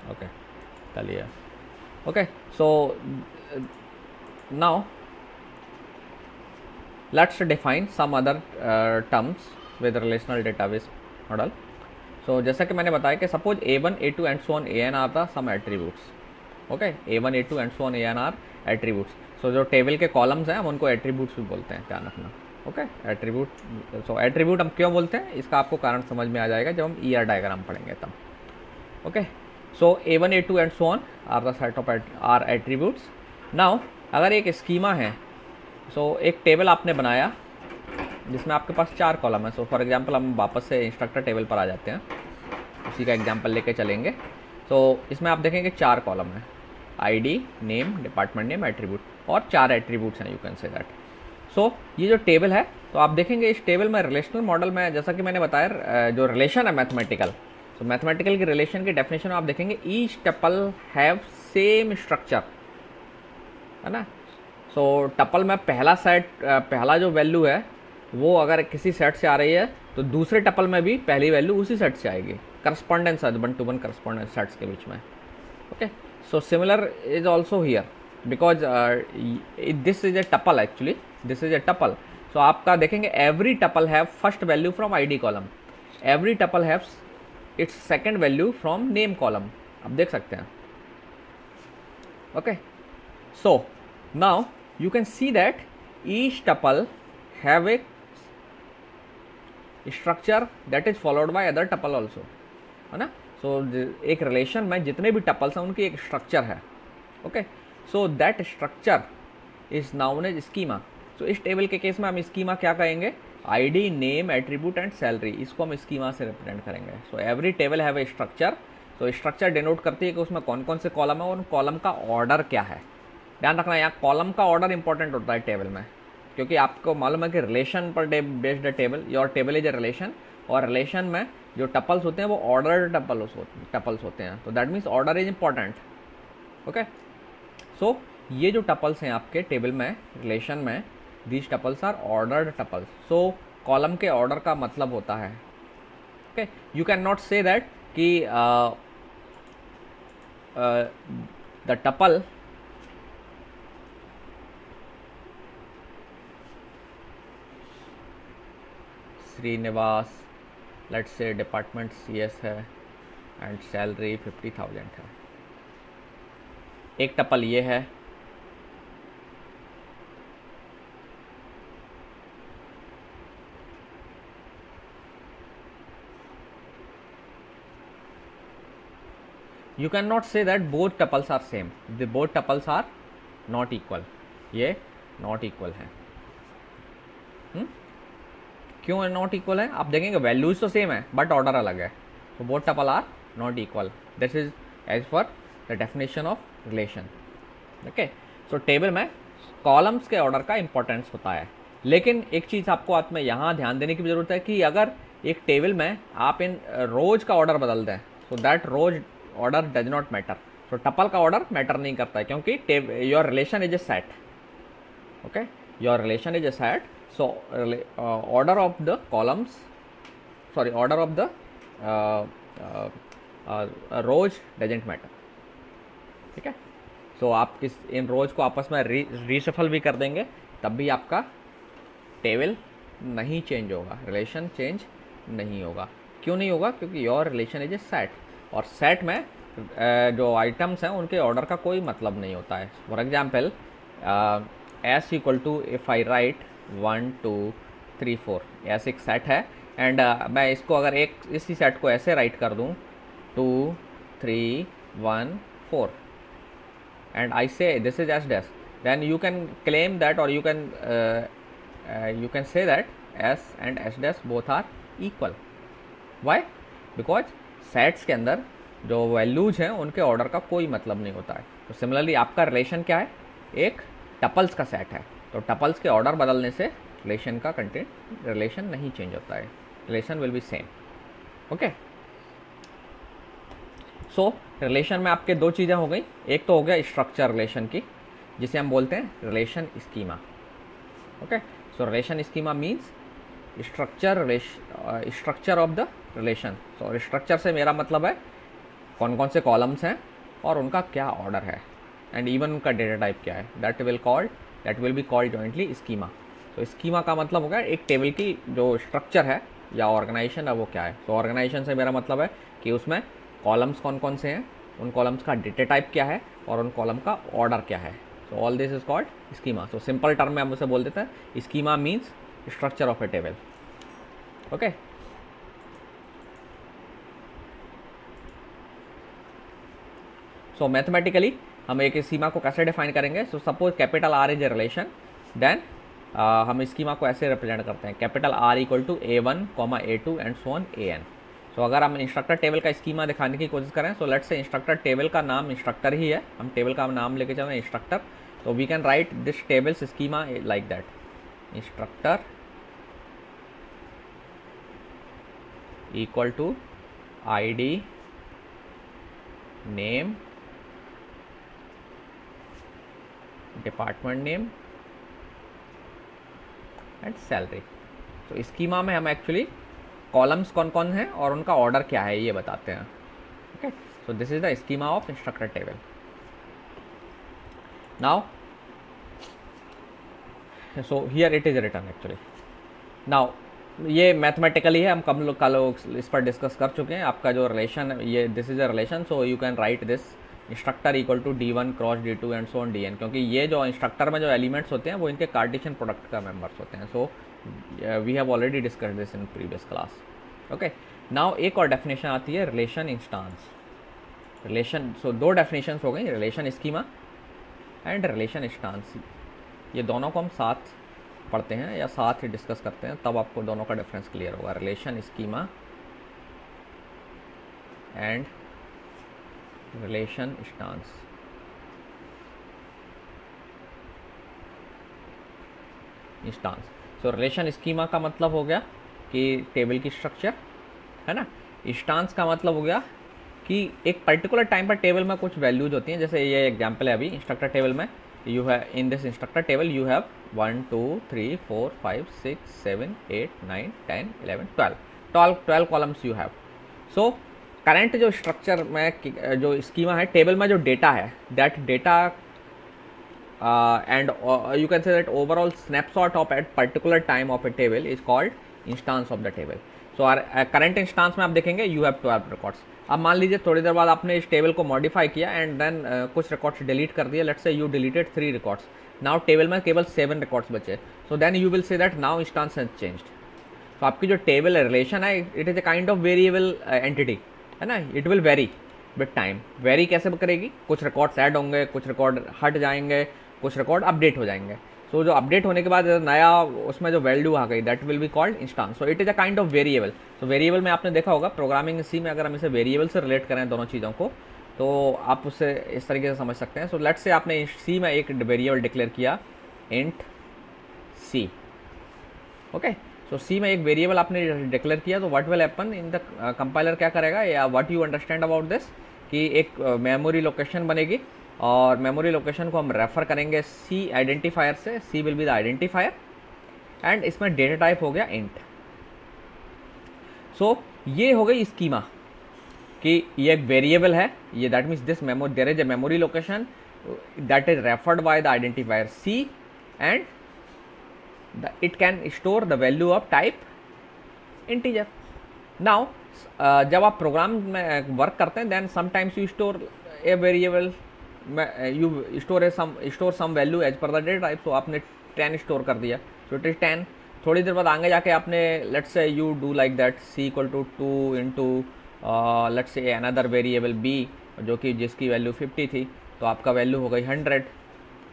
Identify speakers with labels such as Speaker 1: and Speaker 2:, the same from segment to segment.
Speaker 1: Okay, चलिए। Okay, so now let's define some other terms with relational database model. So जैसा कि मैंने बताया कि suppose A1 A2 and so on AN are the some attributes. Okay, A1 A2 and so on AN are attributes. So जो table के columns हैं हम उनको एट्रीब्यूट्स भी बोलते हैं, ध्यान रखना। Okay, attribute. सो एट्रीब्यूट हम क्यों बोलते हैं इसका आपको कारण समझ में आ जाएगा जब हम ER डायग्राम पढ़ेंगे तब। Okay, so A1 A2 and so on are the set of our attributes. Now अगर एक स्कीमा है, सो एक टेबल आपने बनाया जिसमें आपके पास 4 कॉलम है। सो फॉर एग्जांपल हम वापस से इंस्ट्रक्टर टेबल पर आ जाते हैं, उसी का एग्जांपल लेके चलेंगे। तो इसमें आप देखेंगे 4 कॉलम है, ID, name, department name, attribute, और 4 एट्रीब्यूट्स हैं, यू कैन से दैट। सो ये जो टेबल है, तो आप देखेंगे इस टेबल में रिलेशनल मॉडल में, जैसा कि मैंने बताया, जो रिलेशन है मैथमेटिकल, तो मैथमेटिकल की रिलेशन की डेफिनेशन आप देखेंगे each tuple have same structure, है ना। सो टपल में पहला सेट, पहला जो वैल्यू है वो अगर किसी सेट से आ रही है तो दूसरे टपल में भी पहली वैल्यू उसी सेट से आएगी। करस्पॉन्डेंस है, 1 to 1 करस्पॉन्डेंस सेट्स के बीच में। Okay, so similar is also here because this is a tuple, actually this is a tuple. So आपका देखेंगे every tuple have first value from ID column, every tuple have its second value from name column, आप देख सकते हैं। Okay, so now you can see that each tuple have a structure that is followed by other tuple also, है ना। सो एक relation में जितने भी टपल्स हैं उनकी एक स्ट्रक्चर है। Okay, so that structure is known as schema. So इस टेबल के केस में हम स्कीमा क्या कहेंगे, ID, name, attribute and salary, इसको हम स्कीमा से रिप्रेजेंट करेंगे। So every table have a structure. तो स्ट्रक्चर डिनोट करती है कि उसमें कौन कौन से कॉलम है और उन कॉलम का ऑर्डर क्या है। ध्यान रखना, यहाँ कॉलम का ऑर्डर इंपॉर्टेंट होता है टेबल में, क्योंकि आपको मालूम है कि रिलेशन पर based table, your table is a relation, और रिलेशन में जो टपल्स होते हैं वो ऑर्डर टपल्स होते हैं, तो that means order is important. Okay, so ये जो टपल्स हैं आपके टेबल में, रिलेशन में, these tuples are ordered tuples. So column के ऑर्डर का मतलब होता है, okay, you can not say that कि the tuple Srinivas, let's say department CS है एंड सैलरी 50,000 है। एक टपल ये है, you can not say that both tuples are same, the both tuples are not equal, ये नॉट इक्वल है। क्यों not equal है, आप देखेंगे वैल्यूज तो सेम है बट ऑर्डर अलग है। तो both tuple are not equal, this is as per the definition of relation. Okay, so table में कॉलम्स के ऑर्डर का इंपॉर्टेंस होता है, लेकिन एक चीज़ आपको आप में यहाँ ध्यान देने की जरूरत है कि अगर एक टेबल में आप इन रोज का ऑर्डर बदल दें, so that rows order does not matter. So tuple का ऑर्डर मैटर नहीं करता है, क्योंकि your relation is a set. Okay, your relation is a set, so order of the columns, sorry, order of the rows doesn't matter। ठीक है, सो आप इन रोज को आपस में रीशफल भी कर देंगे तब भी आपका टेबल नहीं चेंज होगा, रिलेशन चेंज नहीं होगा। क्यों नहीं होगा, क्योंकि your relation is a set, और सेट में जो आइटम्स हैं उनके ऑर्डर का कोई मतलब नहीं होता है। For example S equal to, if I write 1 2 3 4, ऐसे एक सेट है, एंड मैं इसको अगर एक इसी सेट को ऐसे राइट कर दूं 2 3 1 4 and I say this is S dash, then you can claim that, और you can say that S and S dash both are equal. Why, because sets के अंदर जो वैल्यूज हैं उनके ऑर्डर का कोई मतलब नहीं होता है। तो सिमिलरली आपका रिलेशन क्या है, एक टपल्स का सेट है, तो टपल्स के ऑर्डर बदलने से रिलेशन का कंटेंट, रिलेशन नहीं चेंज होता है, relation will be same. Okay, so relation में आपके दो चीज़ें हो गई, एक तो हो गया स्ट्रक्चर रिलेशन की, जिसे हम बोलते हैं relation schema. Okay, so relation schema means structure of the relation. So structure से मेरा मतलब है कौन कौन से कॉलम्स हैं और उनका क्या ऑर्डर है, एंड इवन उनका डेटा टाइप क्या है, that will be called jointly schema. तो स्कीमा का मतलब हो गया एक टेबल की जो स्ट्रक्चर है या ऑर्गेनाइजेशन है वो क्या है। तो ऑर्गेनाइजेशन से मेरा मतलब है कि उसमें कॉलम्स कौन कौन से हैं, उन कॉलम्स का डेटा टाइप क्या है और उन कॉलम का ऑर्डर क्या है। So all this is called schema. So simple term में हम उसे बोल देते हैं schema means structure of a table. Okay, so mathematically हम एक स्कीमा को कैसे डिफाइन करेंगे। So suppose capital R is a relation, then हम स्कीमा को ऐसे रिप्रेजेंट करते हैं capital R equal to A1, A2 and so on AN। So अगर हम इंस्ट्रक्टर टेबल का स्कीमा दिखाने की कोशिश करें, सो लेट्स से इंस्ट्रक्टर टेबल का नाम इंस्ट्रक्टर ही है, हम टेबल का नाम लेके चल रहे हैं इंस्ट्रक्टर, तो we can write this tables schema like that, instructor equal to ID name department name and salary. तो स्कीमा में हम एक्चुअली कॉलम्स कौन कौन हैं और उनका ऑर्डर क्या है ये बताते हैं। Okay, so this is the schema of instructor table. Now so here it is written actually. Now ये मैथमेटिकली है, हम कल इस पर डिस्कस कर चुके हैं। आपका जो रिलेशन है ये this is a relation, so you can write this instructor equal to D1 cross D2 and so on DN, क्योंकि ये जो इंस्ट्रक्टर में जो एलिमेंट्स होते हैं वो इनके कार्टेशियन प्रोडक्ट का मेंबर्स होते हैं। So we have already discussed this in previous class. Okay, now एक और डेफिनेशन आती है रिलेशन इंस्टांस। रिलेशन, सो दो डेफिनेशन हो गई, relation schema and relation instance. ये दोनों को हम साथ पढ़ते हैं या साथ ही डिस्कस करते हैं, तब आपको दोनों का डिफरेंस क्लियर होगा। Relation schema and relation instance. Instance, so relation schema का मतलब हो गया कि टेबल की स्ट्रक्चर है ना। इंस्टांस का मतलब हो गया कि एक पर्टिकुलर टाइम पर टेबल में कुछ वैल्यूज होती हैं, जैसे ये एग्जांपल है अभी इंस्ट्रक्टर टेबल में, you have in this instructor table you have 1 2 3 4 5 6 7 8 9 10 11 12 columns you have. So current जो स्ट्रक्चर में जो स्कीमा है टेबल में जो डेटा है, that data and you can say that overall snapshot of at particular time of a table is called instance of the table. So our current instance में आप देखेंगे you have 12 records। अब मान लीजिए थोड़ी देर बाद आपने इस टेबल को मॉडिफाई किया एंड देन कुछ रिकॉर्ड्स डिलीट कर दिए, let's say you deleted 3 records, now table में केवल 7 रिकॉर्ड्स बचे, so then you will say that now instance has changed. तो आपकी जो टेबल रिलेशन है it is a kind of variable entity है ना, it will vary with time. Vary कैसे करेगी, कुछ रिकॉर्ड्स ऐड होंगे, कुछ रिकॉर्ड हट जाएंगे, कुछ रिकॉर्ड अपडेट हो जाएंगे। सो जो अपडेट होने के बाद नया उसमें जो वैल्यू आ गई that will be called instance. So it is a kind of variable. So variable में आपने देखा होगा प्रोग्रामिंग सी में अगर हम इसे वेरिएबल से रिलेट करें दोनों चीज़ों को तो आप उससे इस तरीके से समझ सकते हैं। सो लेट्स से आपने सी में एक वेरिएबल डिक्लेयर किया इंट सी। ओके, सो सी में एक वेरिएबल आपने डिक्लेयर किया तो what will happen in the compiler क्या करेगा या what you understand about this कि एक मेमोरी लोकेशन बनेगी और मेमोरी लोकेशन को हम रेफर करेंगे सी आइडेंटिफायर से, C will be the identifier and इसमें डेटा टाइप हो गया इंट। सो ये हो गई स्कीमा कि ये एक वेरिएबल है, ये that means this memory there is a memory location that is referred by the identifier C and it can store the value of type integer. Now जब आप प्रोग्राम में वर्क करते हैं then sometimes you store a variable, you store some value as per the data type। so आपने 10 store कर दिया, so it is 10। थोड़ी देर बाद आगे जाके आपने let's say you do like that c equal to 2 into let's say another variable b जो कि जिसकी वैल्यू 50 थी, तो आपका वैल्यू हो गई 100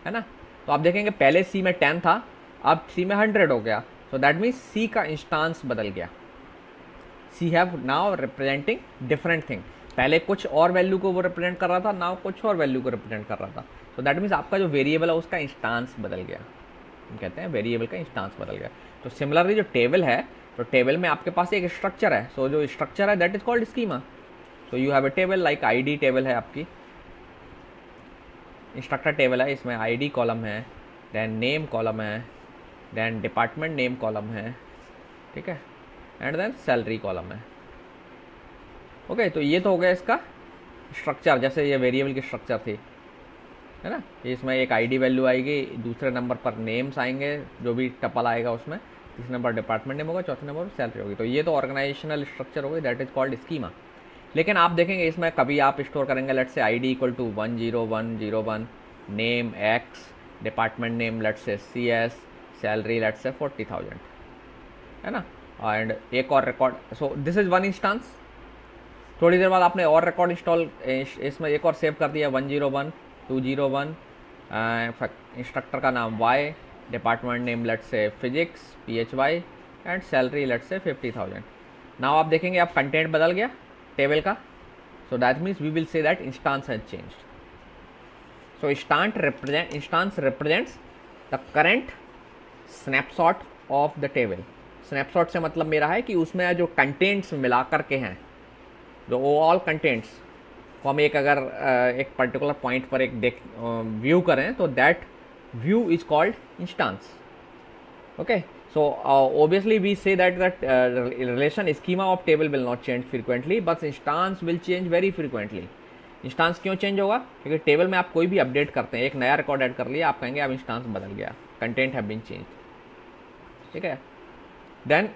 Speaker 1: है ना। तो आप देखेंगे पहले c में 10 था, अब सी में 100 हो गया, सो दैट मीन्स सी का इंस्टांस बदल गया। C have now representing different thing, पहले कुछ और वैल्यू को वो रिप्रेजेंट कर रहा था, नाउ कुछ और वैल्यू को रिप्रेजेंट कर रहा था, सो दैट मीन्स आपका जो वेरिएबल है उसका इंस्टांस बदल गया। हम कहते हैं वेरिएबल का इंस्टांस बदल गया। तो सिमिलरली जो टेबल है, तो टेबल में आपके पास एक स्ट्रक्चर है, सो जो स्ट्रक्चर है that is called schema. So you have a table like ID table है आपकी, इंस्ट्रक्टर टेबल है, इसमें आईडी कॉलम है, देन नेम कॉलम है, देन डिपार्टमेंट नेम कॉलम है, ठीक है, एंड देन सैलरी कॉलम है। ओके, तो ये तो हो गया इसका स्ट्रक्चर, जैसे ये वेरिएबल की स्ट्रक्चर थी, है ना, इसमें एक आईडी वैल्यू आएगी, दूसरे नंबर पर नेम्स आएंगे, जो भी टपल आएगा उसमें, तीसरे नंबर डिपार्टमेंट नेम होगा, चौथे नंबर पर सैलरी होगी। तो ये तो ऑर्गेनाइजेशनल स्ट्रक्चर होगी, दैट इज कॉल्ड स्कीमा। लेकिन आप देखेंगे इसमें कभी आप स्टोर करेंगे let's say ID equal to 10101, name X, department name let's say CS, salary let's say 40,000, है ना, एंड एक और record. So this is one instance. थोड़ी देर बाद आपने और रिकॉर्ड इंस्टॉल इसमें एक और सेव कर दिया, 101, 201, इंस्ट्रक्टर का नाम Y, डिपार्टमेंट नेम लेट्स से physics PHY, and salary let's से 50,000। नाउ आप देखेंगे अब कंटेंट बदल गया टेबल का, so that means we will say that instance has changed. So instance represents the current snapshot of the table. Snapshot से मतलब मेरा है कि उसमें जो कंटेंट्स मिला करके हैं, जो ओवरऑल कंटेंट्स को हम एक अगर एक पर्टिकुलर पॉइंट पर एक व्यू करें तो that view is called instance. Okay, so obviously we say that relation schema of table will not change frequently, but instance will change very frequently। Instance क्यों चेंज होगा? क्योंकि टेबल में आप कोई भी अपडेट करते हैं, एक नया रिकॉर्ड ऐड कर लिया, आप कहेंगे अब इंस्टांस बदल गया, कंटेंट हैव बीन चेंज, ठीक है। देन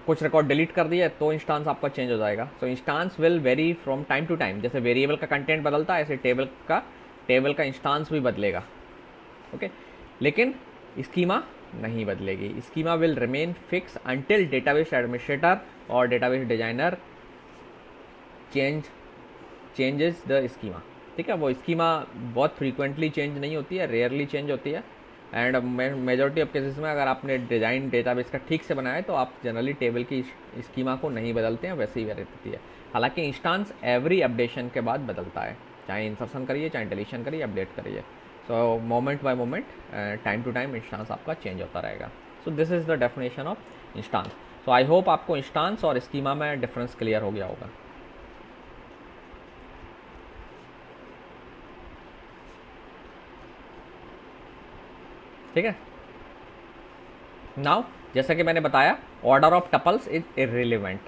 Speaker 1: कुछ रिकॉर्ड डिलीट कर दिया तो इंस्टांस आपका चेंज हो जाएगा। So instance will vary from time to time, जैसे वेरिएबल का कंटेंट बदलता है ऐसे टेबल का इंस्टांस भी बदलेगा। ओके, लेकिन स्कीमा नहीं बदलेगी। Schema will remain fix until database administrator और database designer changes the schema, ठीक है। वो स्कीमा बहुत फ्रीक्वेंटली चेंज नहीं होती है, रेयरली चेंज होती है, एंड मेजॉरिटी ऑफ केसेस में अगर आपने डिज़ाइन डेटाबेस का ठीक से बनाया है तो आप जनरली टेबल की स्कीमा को नहीं बदलते हैं, वैसे ही रहती है। हालांकि इंस्टांस एवरी अपडेशन के बाद बदलता है, चाहे इंसर्शन करिए, चाहे डिलीशन करिए, अपडेट करिए। So moment by moment, time to time instance आपका चेंज होता रहेगा। So this is the definition of instance. So I hope आपको इंस्टांस और स्कीमा में डिफरेंस क्लियर हो गया होगा। ठीक है। नाउ जैसा कि मैंने बताया, order of tuples is irrelevant.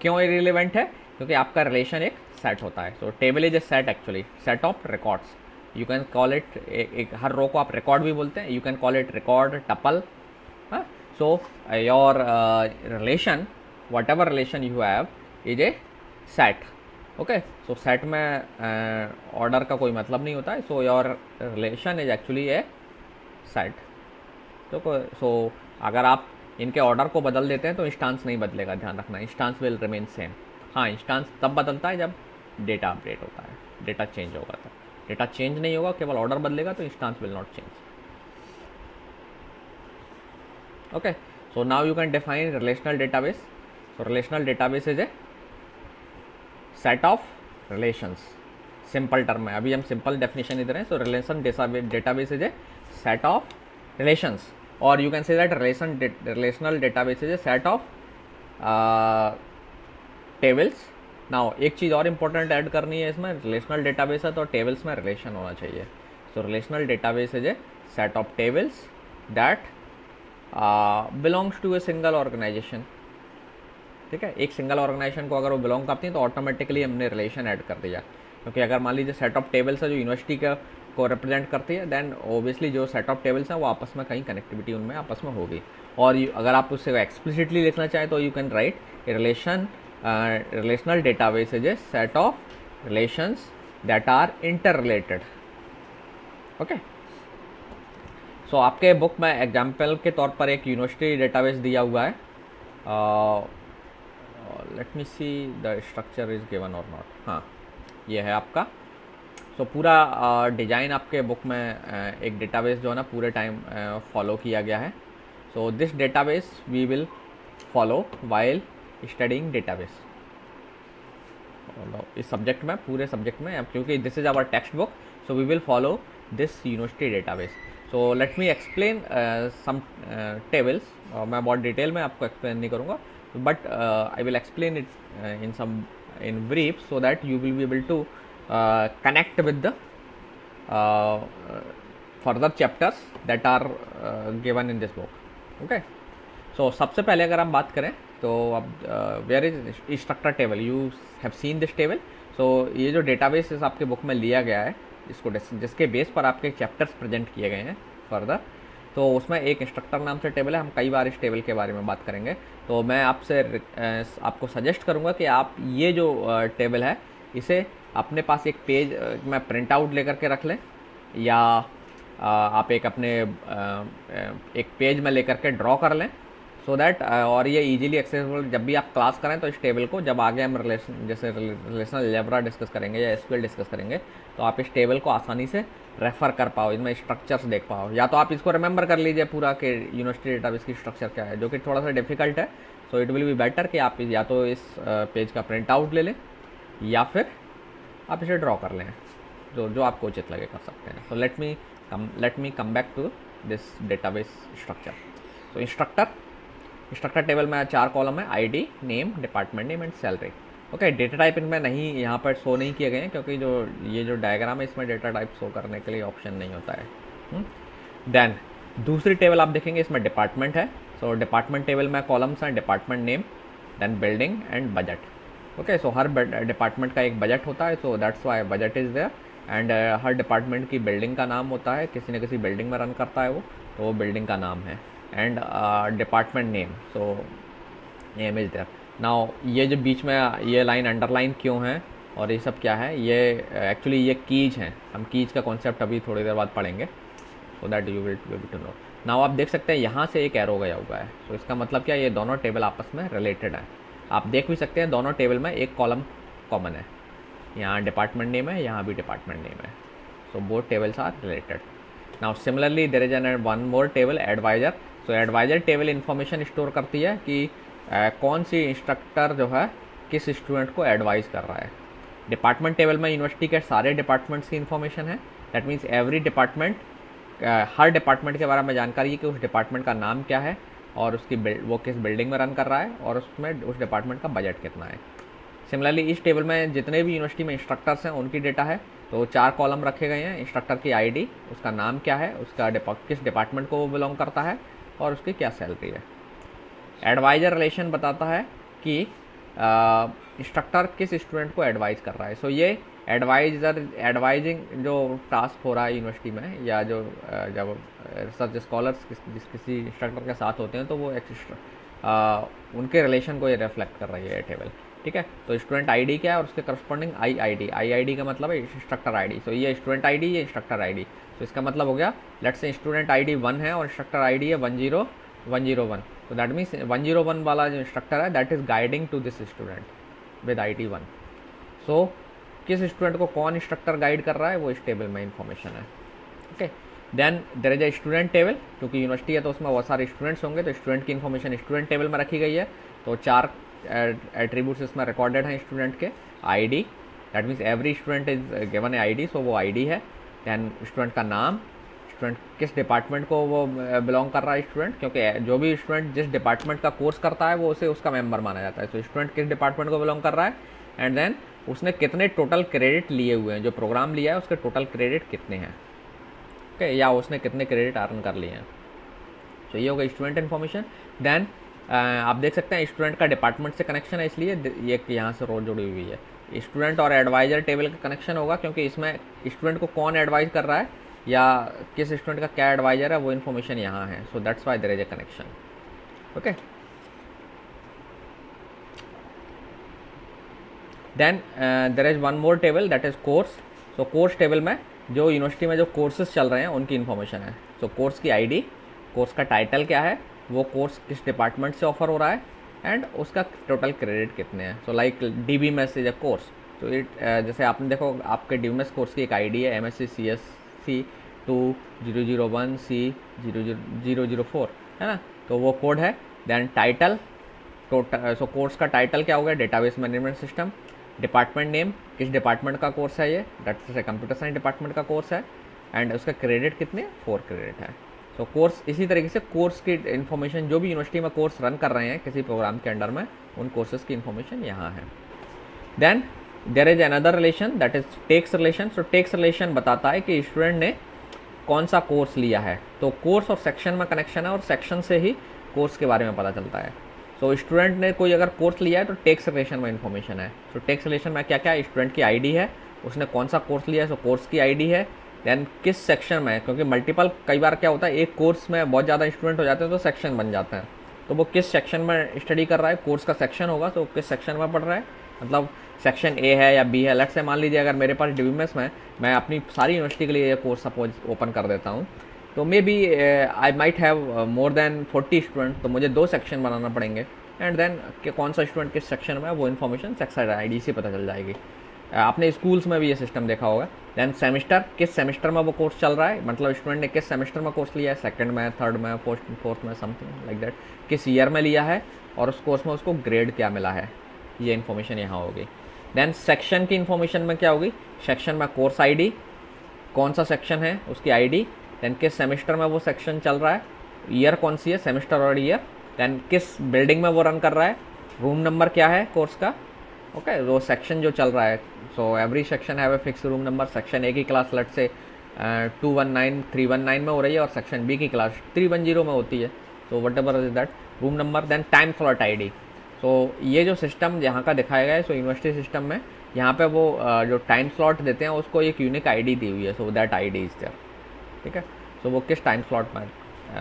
Speaker 1: क्यों इररिलेवेंट है? क्योंकि आपका रिलेशन एक सेट होता है। सो table is a set, actually set of records. You can call it, एक हर रो को आप रिकॉर्ड भी बोलते हैं, you can call it record, tuple. So your relation, what ever relation you have is a set. Okay, so set में order का कोई मतलब नहीं होता है। So your relation is actually A set. तो सो अगर आप इनके ऑर्डर को बदल देते हैं तो इंस्टांस नहीं बदलेगा, ध्यान रखना, इंस्टांस विल रिमेन सेम। हाँ, इंस्टांस तब बदलता है जब डेटा अपडेट होता है, डेटा चेंज होगा तब। डेटा चेंज नहीं होगा, केवल ऑर्डर बदलेगा, तो instance will not change. Okay, so now you can define relational database. So relational database is a set of relations. Simple term है, अभी हम सिंपल डेफिनेशन इधर हैं। सो relation database is A set of relations, or you can say that relational database is a set of tables। now एक चीज़ और important add करनी है इसमें, रिलेशनल डेटाबेस है तो टेबल्स में रिलेशन होना चाहिए। So relational database is a set of tables that belongs to a single organisation. ठीक है, एक सिंगल ऑर्गेनाइजेशन को अगर वो बिलोंग करती है तो ऑटोमेटिकली हमने रिलेशन ऐड कर दिया। क्योंकि अगर मान लीजिए सेट ऑफ टेबल्स है जो यूनिवर्सिटी को रिप्रेजेंट करती है, देन ओबियसली जो सेट ऑफ टेबल्स हैं वो आपस में कहीं कनेक्टिविटी उनमें आपस में होगी। और अगर आप उससे एक्सप्लिसिटली लिखना चाहें तो you can write relational database is a set of relations that are interrelated. Okay, so आपके बुक में एग्जाम्पल के तौर पर एक यूनिवर्सिटी डेटाबेस दिया हुआ है। Let me see the structure is given और नॉट। हाँ, ये है आपका। सो पूरा डिज़ाइन आपके बुक में एक डेटाबेस जो है ना पूरे टाइम फॉलो किया गया है। So this database we will follow while studying database. इस सब्जेक्ट में, पूरे सब्जेक्ट में, क्योंकि this is our textbook, so we will follow this university database. So let me explain some tables. मैं बहुत डिटेल में आपको एक्सप्लेन नहीं करूँगा, but I will explain it in brief so that you will be able to connect with the further chapters that are given in this book। okay, so सबसे पहले अगर हम बात करें तो अब where is structure table, you have seen this table। सो ये जो डेटाबेस इस आपके बुक में लिया गया है, जिसके बेस पर आपके चैप्टर्स प्रेजेंट किए गए हैं फर्दर, तो उसमें एक इंस्ट्रक्टर नाम से टेबल है। हम कई बार इस टेबल के बारे में बात करेंगे। तो मैं आपको सजेस्ट करूँगा कि आप ये जो टेबल है इसे अपने पास एक पेज में प्रिंट आउट लेकर के रख लें, या आप एक अपने एक पेज में लेकर के ड्रॉ कर लें, सो दैट और ये इजीली एक्सेसिबल जब भी आप क्लास करें तो इस टेबल को जब आगे हम रिलेशनल अलजेब्रा डिस्कस करेंगे या एसक्यूएल डिस्कस करेंगे तो आप इस टेबल को आसानी से रेफर कर पाओ, इनमें स्ट्रक्चर्स देख पाओ। या तो आप इसको रिमेंबर कर लीजिए पूरा कि यूनिवर्सिटी डेटाबेस की स्ट्रक्चर क्या है, जो कि थोड़ा सा डिफिकल्ट है। So it will be better कि आप या तो इस पेज का प्रिंट आउट ले लें या फिर आप इसे ड्रॉ कर लें, जो आपको उचित लगे कर सकते हैं। So let me come back to this database structure. तो इंस्ट्रक्टर टेबल में 4 कॉलम है, ID, name, department name and salary. Okay, data type इनमें नहीं, यहाँ पर शो नहीं किए गए हैं क्योंकि ये जो डायग्राम है इसमें डेटा टाइप शो करने के लिए ऑप्शन नहीं होता है। देन दूसरी टेबल आप देखेंगे इसमें डिपार्टमेंट है। सो डिपार्टमेंट टेबल में कॉलम्स हैं, department name, then building and budget. Okay, so हर डिपार्टमेंट का एक बजट होता है, so that's why budget is there. And हर डिपार्टमेंट की बिल्डिंग का नाम होता है, किसी न किसी बिल्डिंग में रन करता है वो, तो वो बिल्डिंग का नाम है। And department name, so name is there. Now ये जो बीच में ये लाइन अंडरलाइन क्यों है और ये सब क्या है, ये एक्चुअली ये कीज हैं। हम कीज का कॉन्सेप्ट अभी थोड़ी देर बाद पढ़ेंगे, so that you will be able to know. Now आप देख सकते हैं यहाँ से एक एरो गया हुआ है, सो इसका मतलब क्या है, ये दोनों टेबल आपस में रिलेटेड हैं। आप देख भी सकते हैं दोनों टेबल में एक कॉलम कॉमन है, यहाँ डिपार्टमेंट नेम है, यहाँ भी डिपार्टमेंट नेम है। So both tables are related. Now similarly there is one more table, advisor. So advisor table information store करती है कि कौन सी इंस्ट्रक्टर जो है किस स्टूडेंट को एडवाइस कर रहा है। डिपार्टमेंट टेबल में यूनिवर्सिटी के सारे डिपार्टमेंट्स की इन्फॉर्मेशन है। That means every department, her department के बारे में जानकारी है कि उस डिपार्टमेंट का नाम क्या है और उसकी वो किस बिल्डिंग में रन कर रहा है और उसमें उस डिपार्टमेंट का बजट कितना है। सिमिलरली इस टेबल में जितने भी यूनिवर्सिटी में इंस्ट्रक्टर्स हैं उनकी डेटा है, तो 4 कॉलम रखे गए हैं। इंस्ट्रक्टर की आईडी, उसका नाम क्या है, उसका किस डिपार्टमेंट को वो बिलोंग करता है और उसकी क्या सैलरी है। एडवाइजर रिलेशन बताता है कि इंस्ट्रक्टर किस स्टूडेंट को एडवाइस कर रहा है। सो ये एडवाइजिंग जो टास्क हो रहा है यूनिवर्सिटी में, या जो जब रिसर्च स्कॉलर्स किसी इंस्ट्रक्टर के साथ होते हैं तो वो उनके रिलेशन को ये रिफ्लेक्ट कर रही है ये टेबल। ठीक है, तो स्टूडेंट आईडी क्या है और उसके करस्पॉन्डिंग आई का मतलब है इंस्ट्रक्टर आईडी। सो ये स्टूडेंट आईडी, ये इंस्ट्रक्टर आईडी। तो इसका मतलब हो गया, लेट्स से स्टूडेंट आईडी 1 है और इंस्ट्रक्टर आईडी है 10101। तो दैट मीन्स 101 वाला जो इंस्ट्रक्टर है that is guiding to this student with ID 1। So किस स्टूडेंट को कौन इंस्ट्रक्टर गाइड कर रहा है वो इस टेबल में इंफॉर्मेशन है। Okay, then there is a student table, क्योंकि यूनिवर्सिटी है तो उसमें बहुत सारे स्टूडेंट्स होंगे, तो स्टूडेंट की इन्फॉर्मेशन स्टूडेंट टेबल में रखी गई है। तो 4 एट्रीब्यूट्स इसमें रिकॉर्डेड हैं स्टूडेंट के। ID, that means every student is given a ID, so वो आईडी है। दैन स्टूडेंट का नाम, स्टूडेंट किस डिपार्टमेंट को वो बिलोंग कर रहा है स्टूडेंट, क्योंकि जो भी स्टूडेंट जिस डिपार्टमेंट का कोर्स करता है वो उसे उसका मेंबर माना जाता है। तो स्टूडेंट किस डिपार्टमेंट को बिलोंग कर रहा है, एंड देन उसने कितने टोटल क्रेडिट लिए हुए हैं, जो प्रोग्राम लिया है उसके टोटल क्रेडिट कितने हैं। ओके, या उसने कितने क्रेडिट अर्न कर लिए हैं। तो ये होगा स्टूडेंट इन्फॉर्मेशन। देन आप देख सकते हैं स्टूडेंट का डिपार्टमेंट से कनेक्शन है, इसलिए ये यहाँ से रो जुड़ी हुई है। स्टूडेंट और एडवाइजर टेबल का कनेक्शन होगा क्योंकि इसमें स्टूडेंट को कौन एडवाइज कर रहा है या किस स्टूडेंट का क्या एडवाइजर है वो इन्फॉर्मेशन यहाँ है। So that's why there is a connection. Okay, then there is one more table that is course. So course table में जो यूनिवर्सिटी में जो कोर्सेज चल रहे हैं उनकी इन्फॉर्मेशन है। सो कोर्स की आईडी, कोर्स का टाइटल क्या है, वो कोर्स किस डिपार्टमेंट से ऑफर हो रहा है, एंड उसका टोटल क्रेडिट कितने हैं। So like DBMS is a course, तो जैसे आपने देखो आपके DBMS कोर्स की एक आईडी है MSc CSC 2001 C0004, है ना, तो वो कोड है। Then title, total, so course का टाइटल क्या हो गया, database management system. Department name, किस डिपार्टमेंट का कोर्स है ये, दैट्स कंप्यूटर साइंस डिपार्टमेंट का कोर्स है। एंड उसका क्रेडिट कितने, 4 क्रेडिट है। सो कोर्स, इसी तरीके से कोर्स की इन्फॉर्मेशन जो भी यूनिवर्सिटी में कोर्स रन कर रहे हैं किसी प्रोग्राम के अंडर में, उन कोर्सेज की इन्फॉर्मेशन यहाँ है। Then there is another relation that is teaches relation. So teaches relation बताता है कि स्टूडेंट ने कौन सा कोर्स लिया है। तो कोर्स और सेक्शन में कनेक्शन है और सेक्शन से ही कोर्स के बारे में पता चलता है। सो स्टूडेंट ने कोई अगर कोर्स लिया है तो टेक्स्ट रिलेशन में इन्फॉर्मेशन है। सो टेक्स्ट रिलेशन में क्या क्या है, स्टूडेंट की आईडी है, उसने कौन सा कोर्स लिया है, सो कोर्स की आईडी है, देन किस सेक्शन में, क्योंकि मल्टीपल कई बार क्या होता है एक कोर्स में बहुत ज़्यादा स्टूडेंट हो जाते हैं तो सेक्शन बन जाते हैं, तो वो किस सेक्शन में स्टडी कर रहा है, कोर्स का सेक्शन होगा तो किस सेक्शन में पढ़ रहा है, मतलब सेक्शन ए है या बी है। लेट्स से मान लीजिए अगर मेरे पास DBMS में मैं अपनी सारी यूनिवर्सिटी के लिए ये कोर्स सपोज ओपन कर देता हूँ, तो maybe I might have more than 40 student, तो मुझे 2 सेक्शन बनाना पड़ेंगे, एंड देन कि कौन सा स्टूडेंट किस सेक्शन में है वो इन्फॉर्मेशन सेक्शन आईडी से पता चल जाएगी। आपने स्कूल्स में भी ये सिस्टम देखा होगा। देन सेमेस्टर, किस सेमेस्टर में वो कोर्स चल रहा है, मतलब स्टूडेंट ने किस सेमेस्टर में कोर्स लिया है, सेकंड में, थर्ड में, फोर्थ में, समथिंग लाइक दैट, किस ईयर में लिया है और उस कोर्स में उसको ग्रेड क्या मिला है, ये इन्फॉर्मेशन यहाँ होगी। देन सेक्शन की इन्फॉर्मेशन में क्या होगी, सेक्शन में कोर्स आईडी, कौन सा सेक्शन है उसकी आईडी, देन किस सेमेस्टर में वो सेक्शन चल रहा है, ईयर कौन सी है, सेमेस्टर और ईयर, देन किस बिल्डिंग में वो रन कर रहा है, रूम नंबर क्या है कोर्स का, ओके वो सेक्शन जो चल रहा है। So every section have a fix room number. Section A की क्लास लेट से 219 319 में हो रही है और सेक्शन बी की क्लास 310 में होती है, so whatever is that room number. Then time slot ID, तो ये जो सिस्टम यहाँ का दिखाया गया है, सो यूनिवर्सिटी सिस्टम में यहाँ पे वो जो टाइम स्लॉट देते हैं उसको एक यूनिक आईडी दी हुई है, so that ID is there, ठीक है। सो वो किस टाइम स्लॉट में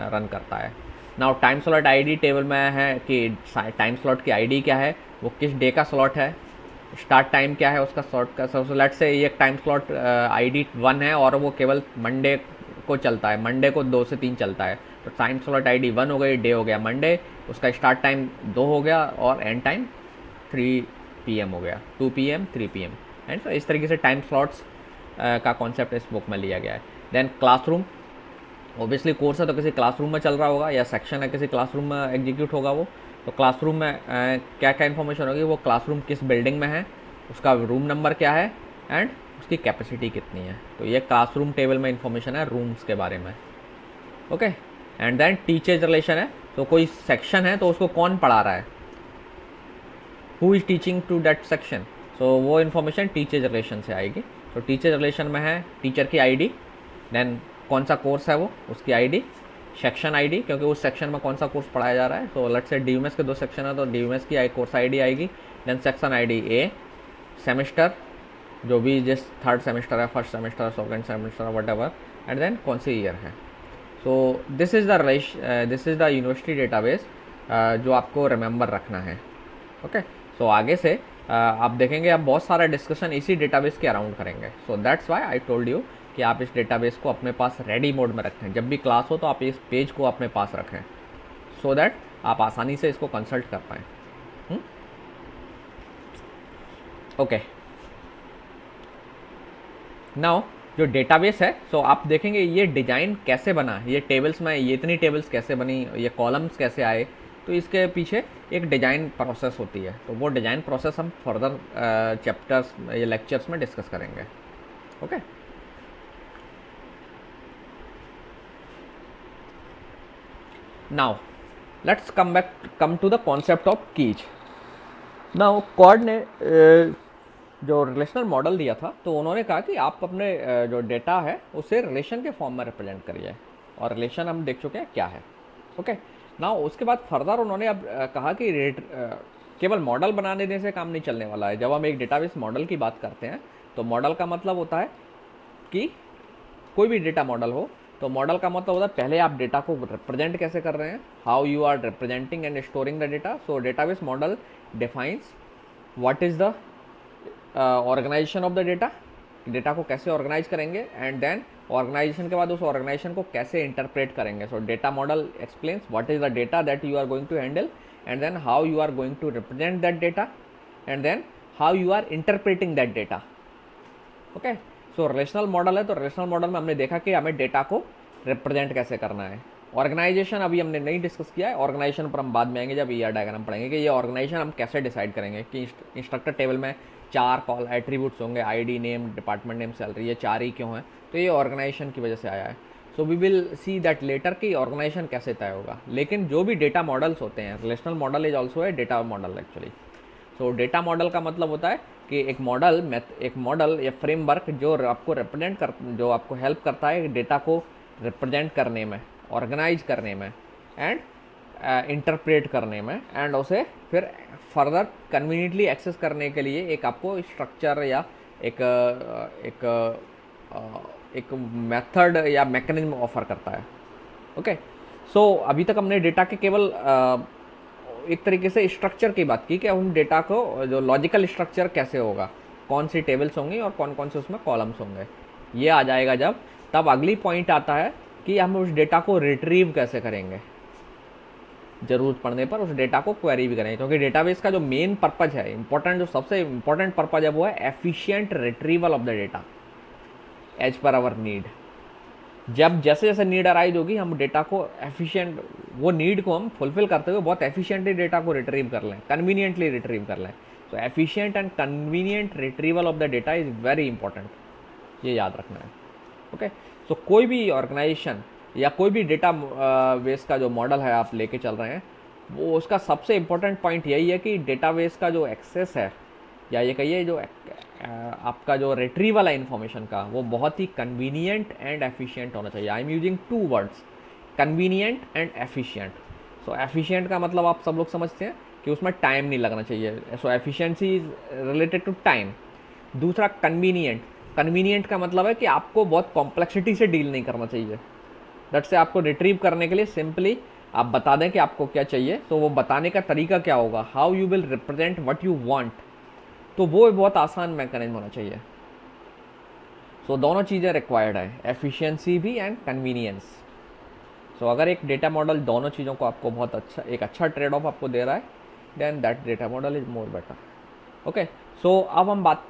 Speaker 1: रन करता है। Now time slot ID table में है कि टाइम स्लॉट की आईडी क्या है, वो किस डे का स्लॉट है, स्टार्ट टाइम क्या है उसका स्लॉट का। सो लेट से ये टाइम स्लॉट आईडी 1 है और वो केवल मंडे को चलता है, मंडे को 2 से 3 चलता है, तो टाइम स्लॉट आईडी 1 हो गई, डे हो गया मंडे, उसका स्टार्ट टाइम 2 हो गया और एंड टाइम 3 PM हो गया, 2 PM 3 PM, एंड तो इस तरीके से टाइम स्लॉट्स का कॉन्सेप्ट इस बुक में लिया गया है। देन क्लासरूम, ऑब्वियसली कोर्स है तो किसी क्लासरूम में चल रहा होगा या सेक्शन है किसी क्लासरूम में एग्जीक्यूट होगा वो, तो क्लासरूम में क्या क्या इन्फॉर्मेशन होगी, वो क्लासरूम किस बिल्डिंग में है, उसका रूम नंबर क्या है एंड उसकी कैपेसिटी कितनी है, तो ये क्लासरूम टेबल में इन्फॉर्मेशन है रूम्स के बारे में, okay. And then teachers relation है, तो कोई सेक्शन है तो उसको कौन पढ़ा रहा है, who is teaching to that section, so वो इन्फॉर्मेशन टीचर्स रिलेशन से आएगी। तो टीचर्स रिलेशन में है टीचर की आईडी, देन कौन सा कोर्स है वो उसकी आईडी, सेक्शन आईडी क्योंकि उस सेक्शन में कौन सा कोर्स पढ़ाया जा रहा है, तो लेट्स से DBMS के 2 सेक्शन है तो DBMS की कोर्स आईडी आएगी, then section ID A, semester जो भी जिस थर्ड सेमेस्टर है, first semester, second semester whatever, and then कौन सी ईयर है। So this is the university database जो आपको रिमेंबर रखना है, ओके। सो आगे से आप देखेंगे आप बहुत सारा डिस्कशन इसी डेटाबेस के अराउंड करेंगे, सो that's Y I told you कि आप इस डेटाबेस को अपने पास रेडी मोड में रखें, जब भी क्लास हो तो आप इस पेज को अपने पास रखें, सो दैट आप आसानी से इसको कंसल्ट कर पाएँ, ओके। नाउ जो डेटाबेस है, सो आप देखेंगे ये डिज़ाइन कैसे बना, ये टेबल्स में ये इतनी टेबल्स कैसे बनी, ये कॉलम्स कैसे आए, तो इसके पीछे एक डिज़ाइन प्रोसेस होती है, तो वो डिज़ाइन प्रोसेस हम फर्दर चैप्टर्स या लेक्चर्स में डिस्कस करेंगे, okay. Now let's come to the concept of keys. Now Codd ने जो रिलेशनल मॉडल दिया था, तो उन्होंने कहा कि आप अपने जो डेटा है उसे रिलेशन के फॉर्म में रिप्रेजेंट करिए, और रिलेशन हम देख चुके हैं क्या है, ओके। नाउ उसके बाद फर्दर उन्होंने अब कहा कि केवल मॉडल बनाने देने से काम नहीं चलने वाला है। जब हम एक डेटाबेस मॉडल की बात करते हैं तो मॉडल का मतलब होता है कि कोई भी डेटा मॉडल हो, तो मॉडल का मतलब होता है पहले आप डेटा को रिप्रेजेंट कैसे कर रहे हैं, how you are representing and storing the data. So database model defines what is the organisation of the data, data को कैसे ऑर्गेनाइज करेंगे, एंड देन ऑर्गेनाइजेशन के बाद उस ऑर्गेनाइजेशन को कैसे इंटरप्रेट करेंगे। So data model explains what is the data that you are going to handle, and then how you are going to represent that data, and then how you are interpreting that data, okay. So relational model है, तो relational model में हमने देखा कि हमें data को represent कैसे करना है। ऑर्गेनाइजेशन अभी हमने नहीं डिस्कस किया है, ऑर्गेनाइजेशन पर हम बाद में आएंगे जब ER डायग्राम पढ़ेंगे कि ये ऑर्गेनाइजेशन हम कैसे डिसाइड करेंगे कि इंस्ट्रक्टर टेबल में 4 कॉल एट्रीब्यूट्स होंगे, ID, name, department name, salary, ये 4 ही क्यों हैं, तो ये ऑर्गेनाइजेशन की वजह से आया है। So we will see that later कि ऑर्गेनाइजेशन कैसे तय होगा। लेकिन जो भी डेटा मॉडल्स होते हैं, रिलेशनल मॉडल इज ऑल्सो है डेटा मॉडल एक्चुअली। सो डेटा मॉडल का मतलब होता है कि एक मॉडल या फ्रेमवर्क जो आपको जो आपको हेल्प करता है डेटा को रिप्रेजेंट करने में, ऑर्गेनाइज करने में, एंड इंटरप्रेट करने में एंड उसे फिर फर्दर कन्वीनियंटली एक्सेस करने के लिए एक आपको स्ट्रक्चर या एक एक मेथड या मैकेनिज्म ऑफर करता है। ओके, सो अभी तक हमने डेटा के केवल एक तरीके से स्ट्रक्चर की बात की कि हम डेटा को जो लॉजिकल स्ट्रक्चर कैसे होगा, कौन सी टेबल्स होंगी और कौन कौन से उसमें कॉलम्स होंगे, ये आ जाएगा जब तब अगली पॉइंट आता है कि हम उस डेटा को रिट्रीव कैसे करेंगे, ज़रूरत पड़ने पर उस डेटा को क्वेरी भी करेंगे, क्योंकि डेटाबेस का जो मेन पर्पज़ है, इंपॉर्टेंट जो सबसे इंपॉर्टेंट पर्पज़ है वो है efficient retrieval of the data as per our need. जब जैसे जैसे नीड अराइज होगी हम डेटा को एफिशिएंट, वो नीड को हम फुलफिल करते हुए बहुत एफिशिएंटली डेटा को रिट्रीव कर लें, कन्वीनियंटली रिट्रीव कर लें। So efficient and convenient retrieval of the data is very important, ये याद रखना है। ओके, सो कोई भी ऑर्गेनाइजेशन या कोई भी डेटा बेस का जो मॉडल है आप लेके चल रहे हैं, वो उसका सबसे इम्पोर्टेंट पॉइंट यही है कि डेटाबेस का जो एक्सेस है या ये कहिए जो आपका जो रिट्रीवल है इन्फॉर्मेशन का, वो बहुत ही कन्वीनियंट एंड एफिशिएंट होना चाहिए। I am using two words, convenient and efficient. So efficient का मतलब आप सब लोग समझते हैं कि उसमें टाइम नहीं लगना चाहिए, so efficiency is related to time. दूसरा कन्वीनियंट, कन्वीनियंट का मतलब है कि आपको बहुत कॉम्प्लेक्सिटी से डील नहीं करना चाहिए। दैट से आपको रिट्रीव करने के लिए सिंपली आप बता दें कि आपको क्या चाहिए, तो वो बताने का तरीका क्या होगा, how you will represent what you want, तो वो बहुत आसान मैकेनिज्म होना चाहिए। सो दोनों चीज़ें रिक्वायर्ड है, एफिशिएंसी भी एंड कन्वीनियंस। सो अगर एक डेटा मॉडल दोनों चीज़ों को आपको बहुत अच्छा, एक अच्छा ट्रेड ऑफ आपको दे रहा है, then that data model is more better. Okay, so अब हम बात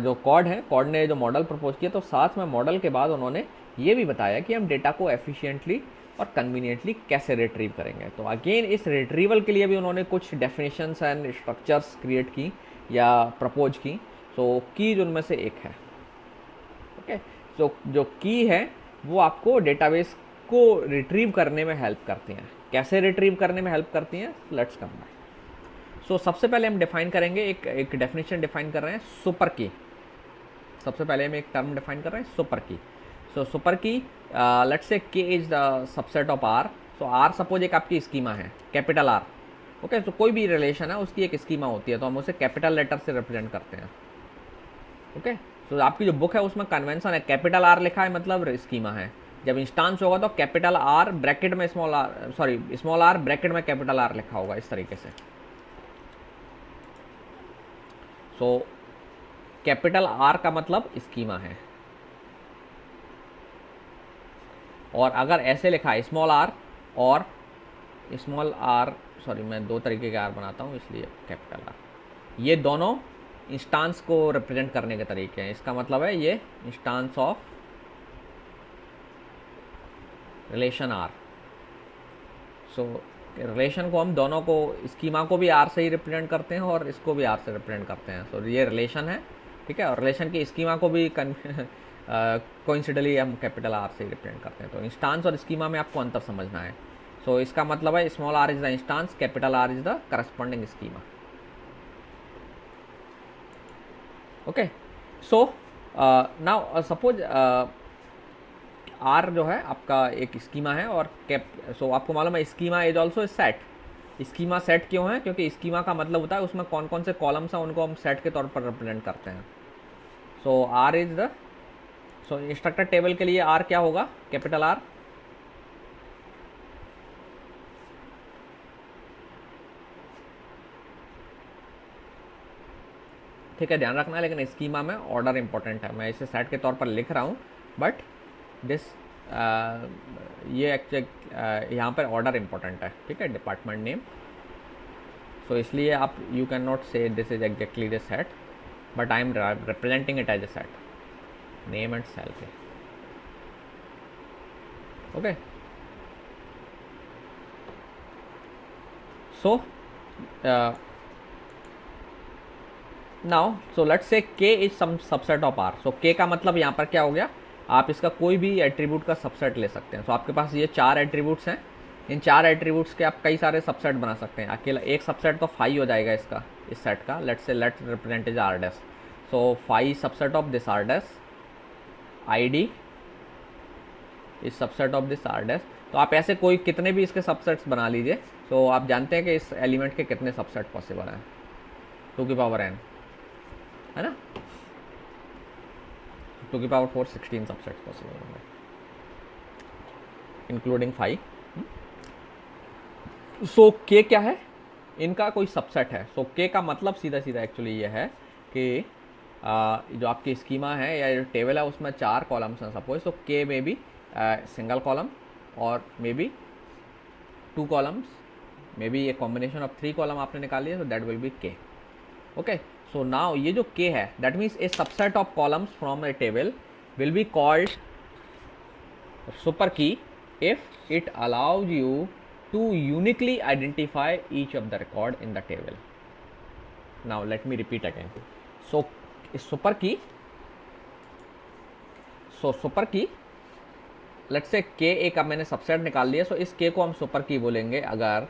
Speaker 1: जो कॉर्ड है, कॉर्ड ने जो मॉडल प्रपोज किया, तो साथ में मॉडल के बाद उन्होंने ये भी बताया कि हम डेटा को एफिशिएंटली और कन्वीनियंटली कैसे रिट्रीव करेंगे। तो अगेन इस रिट्रीवल के लिए भी उन्होंने कुछ डेफिनेशंस एंड स्ट्रक्चर्स क्रिएट की या प्रपोज की। सो कीज उनमें से एक है। ओके, सो जो की है वो आपको डेटाबेस को रिट्रीव करने में हेल्प करती हैं। कैसे रिट्रीव करने में हेल्प करती हैं, लेट्स कम बैक। सो सबसे पहले हम डिफाइन करेंगे, एक डेफिनेशन डिफाइन कर रहे हैं, सुपर की। सबसे पहले हम एक टर्म डिफाइन कर रहे हैं, सुपर की। सो सुपर की, let's say K is the subset of R. So R suppose एक आपकी स्कीमा है, कैपिटल आर। ओके, तो कोई भी रिलेशन है उसकी एक स्कीमा होती है, तो हम उसे कैपिटल लेटर से रिप्रेजेंट करते हैं। ओके, तो आपकी जो बुक है उसमें कन्वेंशन है, कैपिटल आर लिखा है मतलब स्कीमा है। जब इंस्टांस होगा तो कैपिटल आर ब्रैकेट में small R, sorry small R bracket में कैपिटल आर लिखा होगा, इस तरीके से। सो कैपिटल आर का मतलब स्कीमा है, और अगर ऐसे लिखा है स्मॉल आर और स्मॉल आर, सॉरी मैं दो तरीके के आर बनाता हूँ इसलिए कैपिटल आर, ये दोनों इंस्टांस को रिप्रेजेंट करने के तरीके हैं। इसका मतलब है ये instance of relation R. So relation को हम दोनों को, स्कीमा को भी आर से ही रिप्रेजेंट करते हैं और इसको भी आर से रिप्रेजेंट करते हैं। सो ये रिलेशन है, ठीक है, और रिलेशन की स्कीमा को भी कोइंसिडेंटली हम कैपिटल आर से ही रिप्रेजेंट करते हैं। तो इंस्टांस और स्कीमा में आपको अंतर समझना है। सो इसका मतलब है small R is the instance, capital R is the corresponding schema. Okay, so now suppose R जो है आपका एक स्कीमा है और सो आपको मालूम है schema is also set. Schema set क्यों है, क्योंकि स्कीमा का मतलब होता है उसमें कौन कौन से कॉलम्स हैं उनको हम सेट के तौर पर रिप्रेजेंट करते हैं। So R is the, so instructor table के लिए आर क्या होगा, कैपिटल आर। ठीक है, ध्यान रखना है, लेकिन स्कीमा में ऑर्डर इंपॉर्टेंट है। मैं इसे सेट के तौर पर लिख रहा हूँ, बट दिस ये एक्चुअली यहाँ पर ऑर्डर इंपॉर्टेंट है, ठीक है, डिपार्टमेंट नेम। सो इसलिए आप you can not say this is exactly the set, but I am representing it as a set, name and sal के। Okay, so now so let's say K is some subset of R. So K का मतलब यहाँ पर क्या हो गया, आप इसका कोई भी एट्रीब्यूट का सबसेट ले सकते हैं। सो आपके पास ये 4 एट्रीब्यूट्स हैं, इन 4 एट्रीब्यूट्स के आप कई सारे सबसेट बना सकते हैं। अकेला एक सबसेट तो फाई हो जाएगा इसका, इस सेट का। Let's say let's represent is R dash. So phi subset of this R dash, ID is subset of this R dash. तो आप ऐसे कोई कितने भी इसके सबसेट्स बना लीजिए। तो आप जानते हैं कि इस एलिमेंट के कितने सबसेट पॉसिबल हैं, 2 की पावर n, है ना, 2 की पावर 4 16 सबसेट पॉसिबल होंगे इंक्लूडिंग 5। सो k क्या है, इनका कोई सबसेट है। सो k का मतलब सीधा सीधा एक्चुअली ये है कि जो आपकी स्कीमा है या जो टेबल है उसमें 4 कॉलम्स हैं सपोज, तो k में भी सिंगल कॉलम और may be 2 columns, may be a combination of 3 column आपने निकाल लिया, तो that will be k। Okay, so now ये जो k है that means a subset of columns from a table will be called super key if it allows you to uniquely identify each of the record in the table. Now let me repeat again. So super key, let's say k एक अब मैंने subset निकाल लिया, so इस k को हम super की बोलेंगे अगर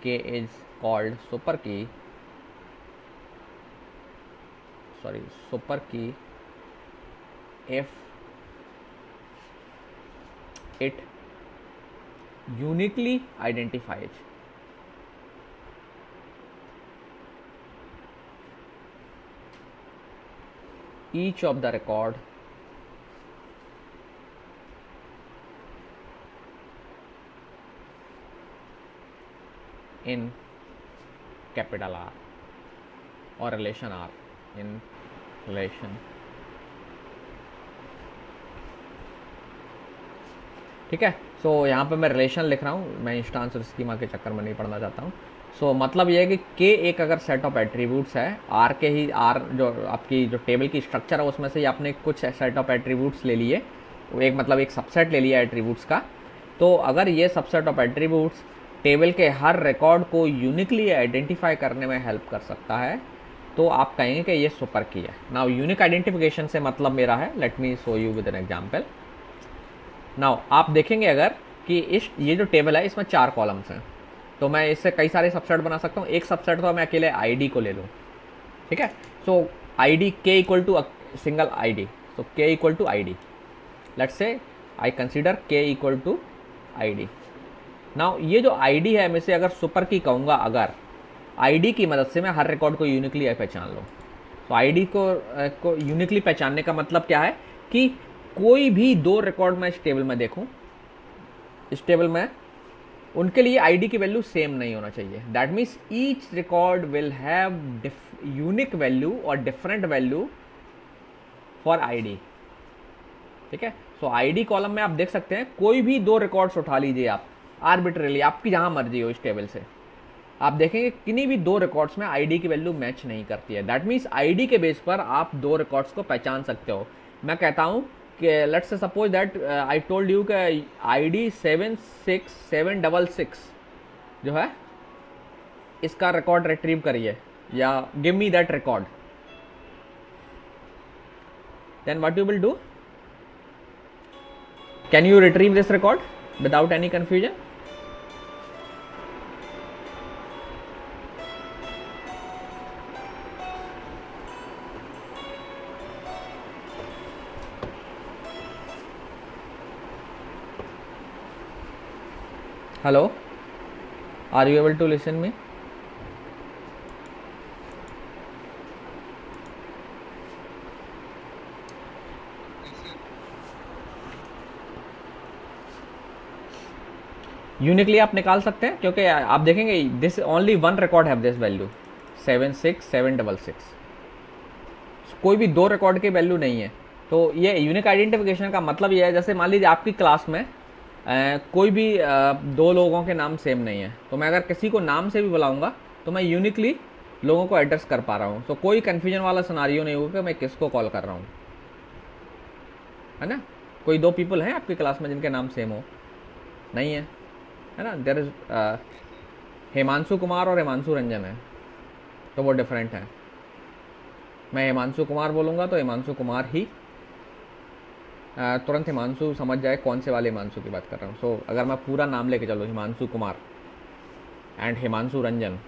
Speaker 1: k is called super key if it uniquely identifies each of the record in capital R or relation R, in relation, ठीक है। सो यहाँ पे मैं रिलेशन लिख रहा हूँ, मैं इंस्टांस और स्कीमा के चक्कर में नहीं पढ़ना चाहता हूँ। सो मतलब ये है कि k एक अगर सेट ऑफ एट्रीब्यूट्स है, R के ही R जो आपकी जो टेबल की स्ट्रक्चर है उसमें से ही आपने कुछ सेट ऑफ एट्रीब्यूट्स ले लिए, एक मतलब एक सबसेट ले लिया एट्रीब्यूट्स का, तो अगर ये सबसेट ऑफ एट्रीब्यूट्स टेबल के हर रिकॉर्ड को यूनिकली आइडेंटिफाई करने में हेल्प कर सकता है, तो आप कहेंगे कि ये सुपर की है। नाउ यूनिक आइडेंटिफिकेशन से मतलब मेरा है, let me show you with an example. Now आप देखेंगे अगर कि ये जो टेबल है इसमें 4 कॉलम्स हैं, तो मैं इससे कई सारे सबसेट बना सकता हूँ। एक सबसेट तो मैं अकेले आईडी को ले लूँ, ठीक है। So ID k equal to single ID, so k equal to ID, let's say I consider k equal to ID. Now ये जो आईडी है मैं इसे अगर सुपर की कहूँगा अगर आईडी की मदद से मैं हर रिकॉर्ड को यूनिकली पहचान लूँ। तो आईडी को यूनिकली पहचानने का मतलब क्या है कि कोई भी 2 रिकॉर्ड मैं इस टेबल में देखूं, इस टेबल में उनके लिए आईडी की वैल्यू सेम नहीं होना चाहिए। That means each record will have unique value और डिफरेंट वैल्यू फॉर आईडी, ठीक है। सो आईडी कॉलम में आप देख सकते हैं कोई भी 2 रिकॉर्ड्स उठा लीजिए आप आर्बिट्रेरली, आपकी जहां मर्जी हो इस टेबल से, आप देखेंगे किन्हीं भी 2 रिकॉर्ड्स में आईडी की वैल्यू मैच नहीं करती है। दैट मीन्स आईडी के बेस पर आप 2 रिकॉर्ड्स को पहचान सकते हो। मैं कहता हूं कि let's say suppose that I told you कि आईडी 76766 जो है इसका रिकॉर्ड रिट्रीव करिए या give me that record, then what you will do, can you retrieve this record without any confusion? Hello, are you able to listen me? Uniquely आप निकाल सकते हैं क्योंकि आप देखेंगे this only one record have this value 76766, कोई भी 2 record की वैल्यू नहीं है। तो ये यूनिक आइडेंटिफिकेशन का मतलब ये है, जैसे मान लीजिए आपकी क्लास में कोई भी 2 लोगों के नाम सेम नहीं है, तो मैं अगर किसी को नाम से भी बुलाऊंगा तो मैं यूनिकली लोगों को एड्रेस कर पा रहा हूँ। तो कोई कन्फ्यूजन वाला सिनारियो नहीं होगा कि मैं किसको कॉल कर रहा हूँ, है ना। कोई 2 पीपल हैं आपकी क्लास में जिनके नाम सेम हो, नहीं है ना। देयर इज हिमांशु कुमार और हिमांशु रंजन है, तो वो डिफरेंट है। मैं हिमांशु कुमार बोलूँगा तो हिमांशु कुमार ही तुरंत हिमांशु समझ जाए कौन से वाले हिमांशु की बात कर रहा हूँ। सो अगर मैं पूरा नाम लेके चलूँ Himanshu Kumar and Himanshu Ranjan,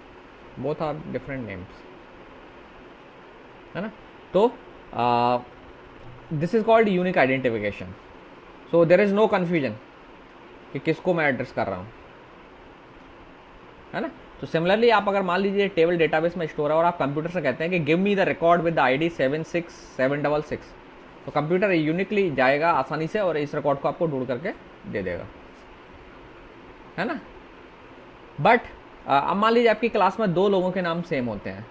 Speaker 1: both are different names, है ना। तो this is called unique identification. So there is no confusion कि किसको मैं एड्रेस कर रहा हूँ, है ना। तो सिमिलरली आप अगर मान लीजिए टेबल डेटाबेस में स्टोर है और आप कंप्यूटर से कहते हैं कि give me the record with the ID 76766, तो कंप्यूटर यूनिकली जाएगा आसानी से और इस रिकॉर्ड को आपको ढूंढ करके दे देगा, है ना। बट अब मान लीजिए आपकी क्लास में 2 लोगों के नाम सेम होते हैं।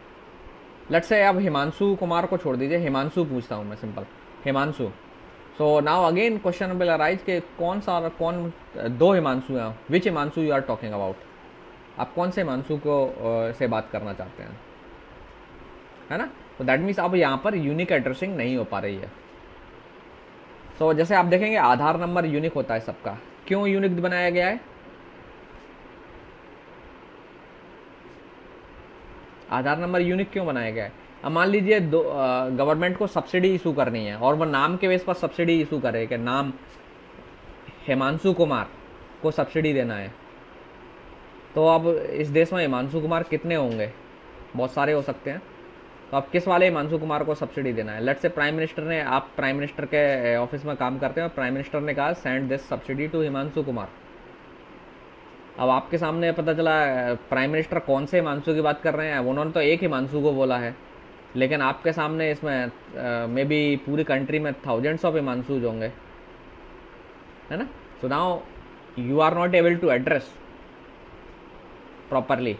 Speaker 1: लेट्स से अब हिमांशु कुमार को छोड़ दीजिए, हिमांशु पूछता हूँ मैं, simple Himanshu. So now again question will arise कि कौन 2 हिमांशु हैं, which Himanshu you are talking about, आप कौन से हिमांशु को से बात करना चाहते हैं, है ना। तो दैट मीन्स अब यहाँ पर यूनिक एड्रेसिंग नहीं हो पा रही है। सो जैसे आप देखेंगे आधार नंबर यूनिक होता है सबका, क्यों यूनिक बनाया गया है? आधार नंबर यूनिक क्यों बनाया गया है? अब मान लीजिए गवर्नमेंट को सब्सिडी इशू करनी है और वो नाम के बेस पर सब्सिडी इशू करे कि नाम हिमांशु कुमार को सब्सिडी देना है, तो अब इस देश में हिमांशु कुमार कितने होंगे? बहुत सारे हो सकते हैं। तो अब किस वाले हिमांशु कुमार को सब्सिडी देना है? लेट्स से प्राइम मिनिस्टर ने, आप प्राइम मिनिस्टर के ऑफिस में काम करते हैं और प्राइम मिनिस्टर ने कहा send this subsidy to Himanshu Kumar. अब आपके सामने पता चला प्राइम मिनिस्टर कौन से हिमांशु की बात कर रहे हैं, उन्होंने तो एक हिमांशु को बोला है, लेकिन आपके सामने इसमें मे बी पूरी कंट्री में थाउजेंड्स ऑफ हिमांशुज होंगे, है ना। So now you are not able to address properly,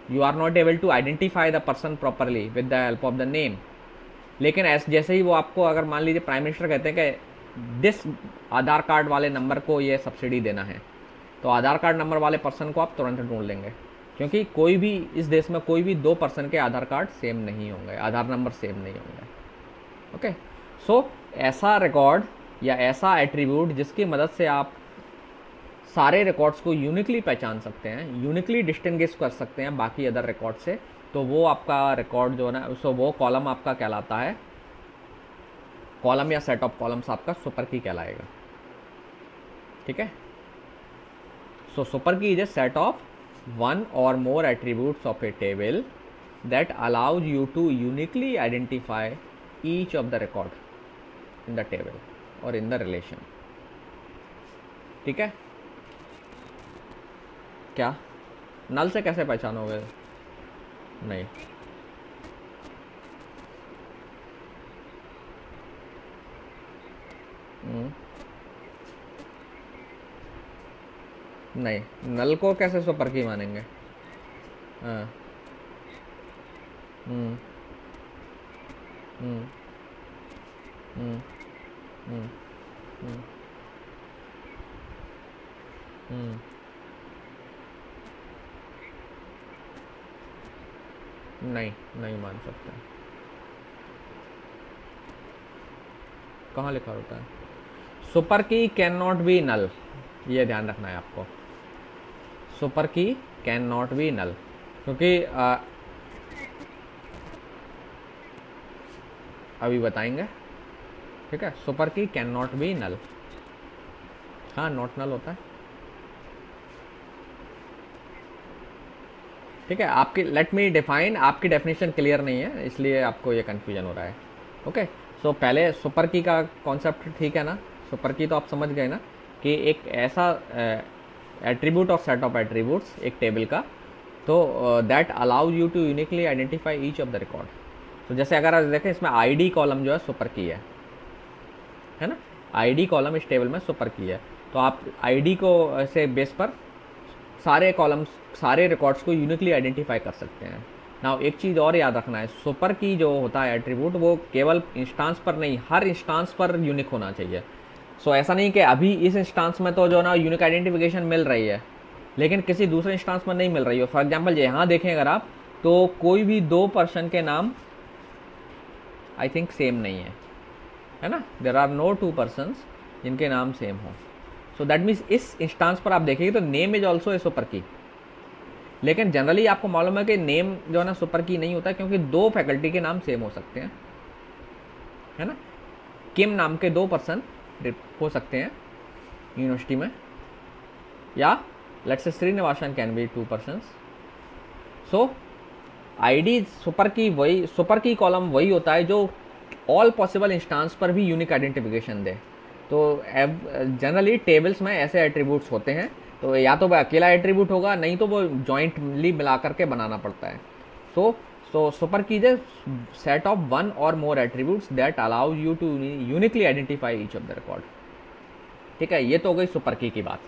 Speaker 1: you are not able to identify the person properly with the help of the name। लेकिन जैसे ही वो आपको, अगर मान लीजिए प्राइम मिनिस्टर कहते हैं कि दिस आधार कार्ड वाले नंबर को ये सब्सिडी देना है, तो आधार कार्ड नंबर वाले पर्सन को आप तुरंत ढूंढ लेंगे, क्योंकि कोई भी इस देश में कोई भी 2 पर्सन के आधार कार्ड सेम नहीं होंगे, आधार नंबर सेम नहीं होंगे। ओके, सो ऐसा रिकॉर्ड या ऐसा एट्रीब्यूट जिसकी मदद से आप सारे रिकॉर्ड्स को यूनिकली पहचान सकते हैं, यूनिकली डिस्टिंग्विश कर सकते हैं बाकी अदर रिकॉर्ड से, तो वो आपका रिकॉर्ड जो है ना, सो वो कॉलम आपका कहलाता है, कॉलम या सेट ऑफ कॉलम्स आपका सुपर की कहलाएगा। ठीक है, so super key is a set of 1 or more attributes of a table that allows you to uniquely identify each of the record in the table or in the relation। ठीक है, क्या नल से कैसे पहचानोगे? नहीं, नहीं, नल को कैसे सुपर की मानेंगे? हाँ, हम्म, हम्म, हम्म, हम्म, हम्म, हम्म, नहीं, नहीं मान सकते। कहाँ लिखा होता है? सुपर की कैन नॉट बी नल, ये ध्यान रखना है आपको। सुपर की कैन नॉट बी नल, क्योंकि अभी बताएंगे। ठीक है, सुपर की कैन नॉट बी नल, हाँ नॉट नल होता है। ठीक है, आपकी लेट मी डिफाइन, आपकी डेफिनेशन क्लियर नहीं है इसलिए आपको ये कन्फ्यूजन हो रहा है। ओके, सो पहले सुपर की का कॉन्सेप्ट ठीक है ना, सुपर की तो आप समझ गए ना कि एक ऐसा एट्रीब्यूट और सेट ऑफ एट्रीब्यूट्स एक टेबल का, तो that allows you to uniquely identify each of the record. तो जैसे अगर आप देखें इसमें आईडी कॉलम जो है सुपर की है ना, आईडी कॉलम इस टेबल में सुपर की है, तो आप आईडी को से बेस पर सारे कॉलम्स, सारे रिकॉर्ड्स को यूनिकली आइडेंटिफाई कर सकते हैं। नाउ एक चीज़ और याद रखना है, सुपर की जो होता है एट्रीब्यूट वो केवल इंस्टांस पर नहीं, हर इंस्टांस पर यूनिक होना चाहिए। सो ऐसा नहीं कि अभी इस इंस्टांस में तो जो ना यूनिक आइडेंटिफिकेशन मिल रही है लेकिन किसी दूसरे इंस्टांस में नहीं मिल रही हो। फॉर एग्जांपल यहाँ देखें अगर आप, तो कोई भी 2 पर्सन के नाम आई थिंक सेम नहीं है ना, देयर आर नो 2 पर्सन्स जिनके नाम सेम हो। सो दैट मीन्स इस इंस्टांस पर आप देखेंगे तो name is also a super की, लेकिन जनरली आपको मालूम है कि नेम जो है ना सुपर की नहीं होता, क्योंकि 2 फैकल्टी के नाम सेम हो सकते हैं, है ना। किम नाम के 2 पर्सन हो सकते हैं यूनिवर्सिटी में, या let's say Srinivasan can be 2 persons. So ID super की वही, सुपर की कॉलम वही होता है जो ऑल पॉसिबल इंस्टांस पर भी यूनिक आइडेंटिफिकेशन दे। तो जनरली टेबल्स में ऐसे एट्रीब्यूट्स होते हैं, तो या तो वह अकेला एट्रीब्यूट होगा, नहीं तो वो जॉइंटली मिला करके बनाना पड़ता है। So super key is set of one or more attributes that allow you to uniquely identify each of the record. ठीक है, ये तो हो गई सुपर की बात।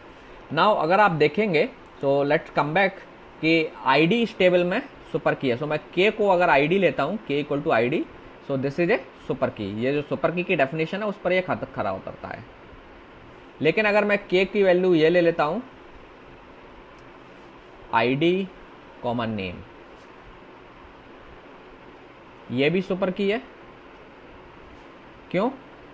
Speaker 1: नाउ अगर आप देखेंगे तो लेट्स कम बैक कि आईडी इस टेबल में सुपर की है। सो मैं के को अगर आईडी लेता हूँ, K equal to ID, so this is a super key. ये जो सुपर की डेफिनेशन है उस पर ये खरा उतरता है। लेकिन अगर मैं के की वैल्यू ये ले लेता हूँ आईडी कॉमन नेम, ये भी सुपर की है। क्यों?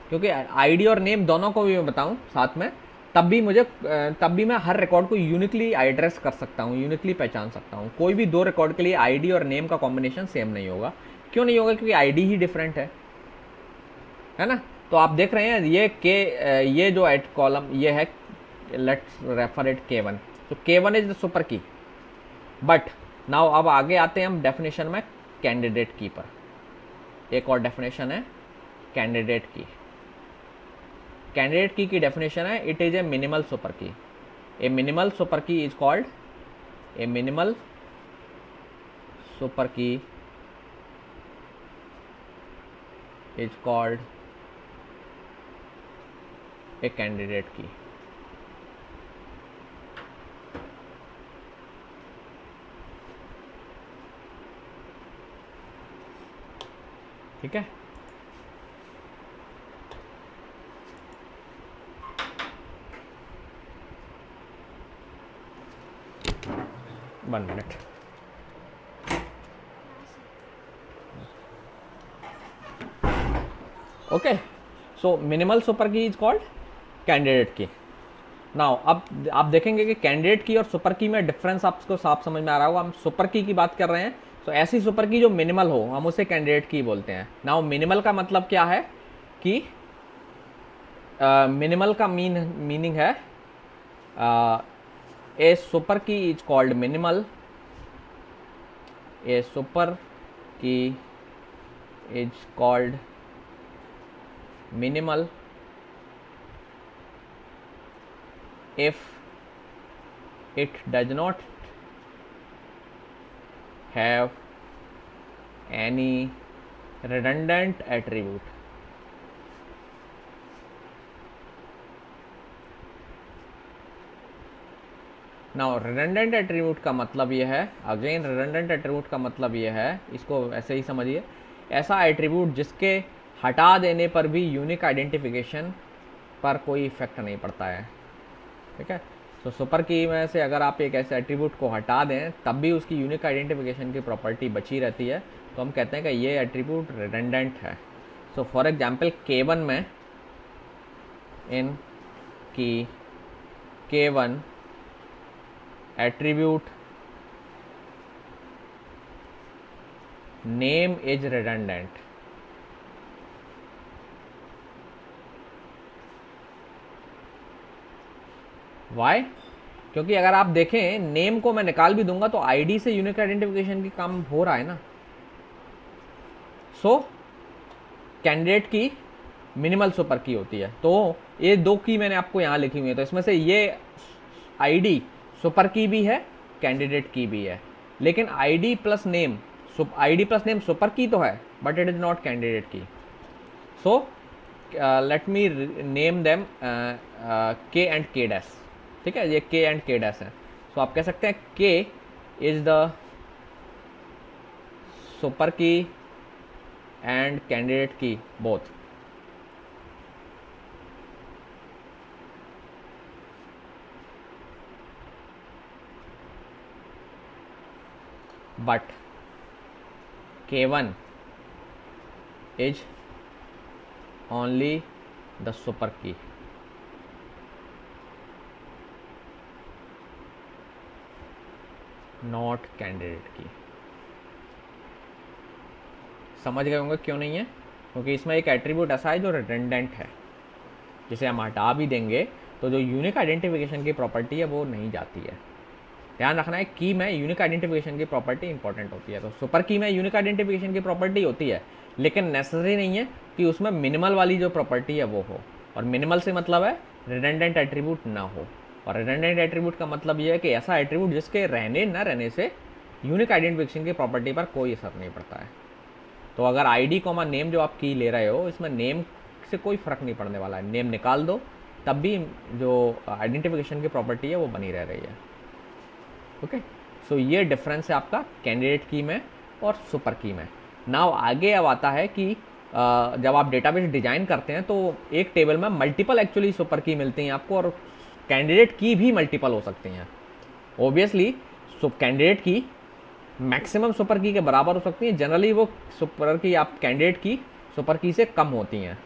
Speaker 1: क्योंकि आईडी और नेम दोनों को भी मैं बताऊं साथ में, तब भी मैं हर रिकॉर्ड को यूनिकली एड्रेस कर सकता हूं, यूनिकली पहचान सकता हूं। कोई भी दो रिकॉर्ड के लिए आईडी और नेम का कॉम्बिनेशन सेम नहीं होगा। क्यों नहीं होगा? क्योंकि आईडी ही डिफरेंट है ना। तो आप देख रहे हैं ये जो एट कॉलम ये है, लेट्स रेफर इट K1। तो K1 इज द सुपर की। बट नाउ अब आगे आते हैं हम डेफिनेशन में कैंडिडेट की पर। एक और डेफिनेशन है कैंडिडेट की। कैंडिडेट की डेफिनेशन है it is a minimal super की। ए minimal super key is called a minimal super key is called a candidate की। ठीक है, one minute. Okay, so minimal super key is called candidate की। Now अब आप देखेंगे कि कैंडिडेट की और सुपर की में डिफरेंस आपको साफ समझ में आ रहा होगा। हम सुपर की बात कर रहे हैं, तो ऐसी सुपर की जो मिनिमल हो हम उसे कैंडिडेट की बोलते हैं। नाउ मिनिमल का मतलब क्या है कि मिनिमल का मीनिंग है a super key is called minimal, a super key is called minimal if it does not have any redundant attribute। Now redundant attribute का मतलब यह है, अगेन redundant attribute का मतलब यह है, इसको ऐसे ही समझिए, ऐसा एट्रीब्यूट जिसके हटा देने पर भी यूनिक आइडेंटिफिकेशन पर कोई इफेक्ट नहीं पड़ता है। ठीक है, तो सुपर की में से अगर आप एक ऐसे एट्रीब्यूट को हटा दें तब भी उसकी यूनिक आइडेंटिफिकेशन की प्रॉपर्टी बची रहती है, तो हम कहते हैं कि ये एट्रीब्यूट रिडंडेंट है। सो फॉर एग्जांपल K1 में इन की K1 attribute name is redundant. Why? क्योंकि अगर आप देखें नेम को मैं निकाल भी दूंगा तो आईडी से यूनिक आइडेंटिफिकेशन की काम हो रहा है ना। सो कैंडिडेट की मिनिमल सुपर की होती है। तो ये दो की मैंने आपको यहां लिखी हुई है, तो इसमें से ये आईडी सुपर की भी है, कैंडिडेट की भी है। लेकिन ID plus name super key तो है, but it is not candidate key. So let me name them K and K dash. ठीक है, ये के एंड के डैश है। सो आप कह सकते हैं के इज द सुपर की एंड कैंडिडेट की both. But K1 is only the super key। Not candidate की। समझ गए होंगे क्यों नहीं है? क्योंकि इसमें एक एट्रीब्यूट ऐसा है जो रिडंडेंट है, जिसे हम हटा भी देंगे तो जो यूनिक आइडेंटिफिकेशन की प्रॉपर्टी है वो नहीं जाती है। ध्यान रखना है, की में यूनिक आइडेंटिफिकेशन की प्रॉपर्टी इंपॉर्टेंट होती है। तो सुपर की में यूनिक आइडेंटिफिकेशन की प्रॉपर्टी होती है, लेकिन नेसेसरी नहीं है कि उसमें मिनिमल वाली जो प्रॉपर्टी है वो हो। और मिनिमल से मतलब है रिडंडेंट एट्रीब्यूट ना हो। और रिडंडेंट एट्रीब्यूट का मतलब ये है कि ऐसा एट्रीब्यूट जिसके रहने न रहने से यूनिक आइडेंटिफिकेशन की प्रॉपर्टी पर कोई असर नहीं पड़ता है। तो अगर आईडी कॉमा नेम जो आप की ले रहे हो, इसमें नेम से कोई फ़र्क नहीं पड़ने वाला है, नेम निकाल दो तब भी जो आइडेंटिफिकेशन की प्रॉपर्टी है वो बनी रह रही है। ओके, सो ये डिफरेंस है आपका कैंडिडेट की में और सुपर की में। नाउ आगे अब आता है कि जब आप डेटाबेस डिजाइन करते हैं तो एक टेबल में मल्टीपल एक्चुअली सुपर की मिलती हैं आपको, और कैंडिडेट की भी मल्टीपल हो सकती हैं। ऑब्वियसली कैंडिडेट की मैक्सिमम सुपर की के बराबर हो सकती है, जनरली वो सुपर की आप कैंडिडेट की सुपर की से कम होती हैं।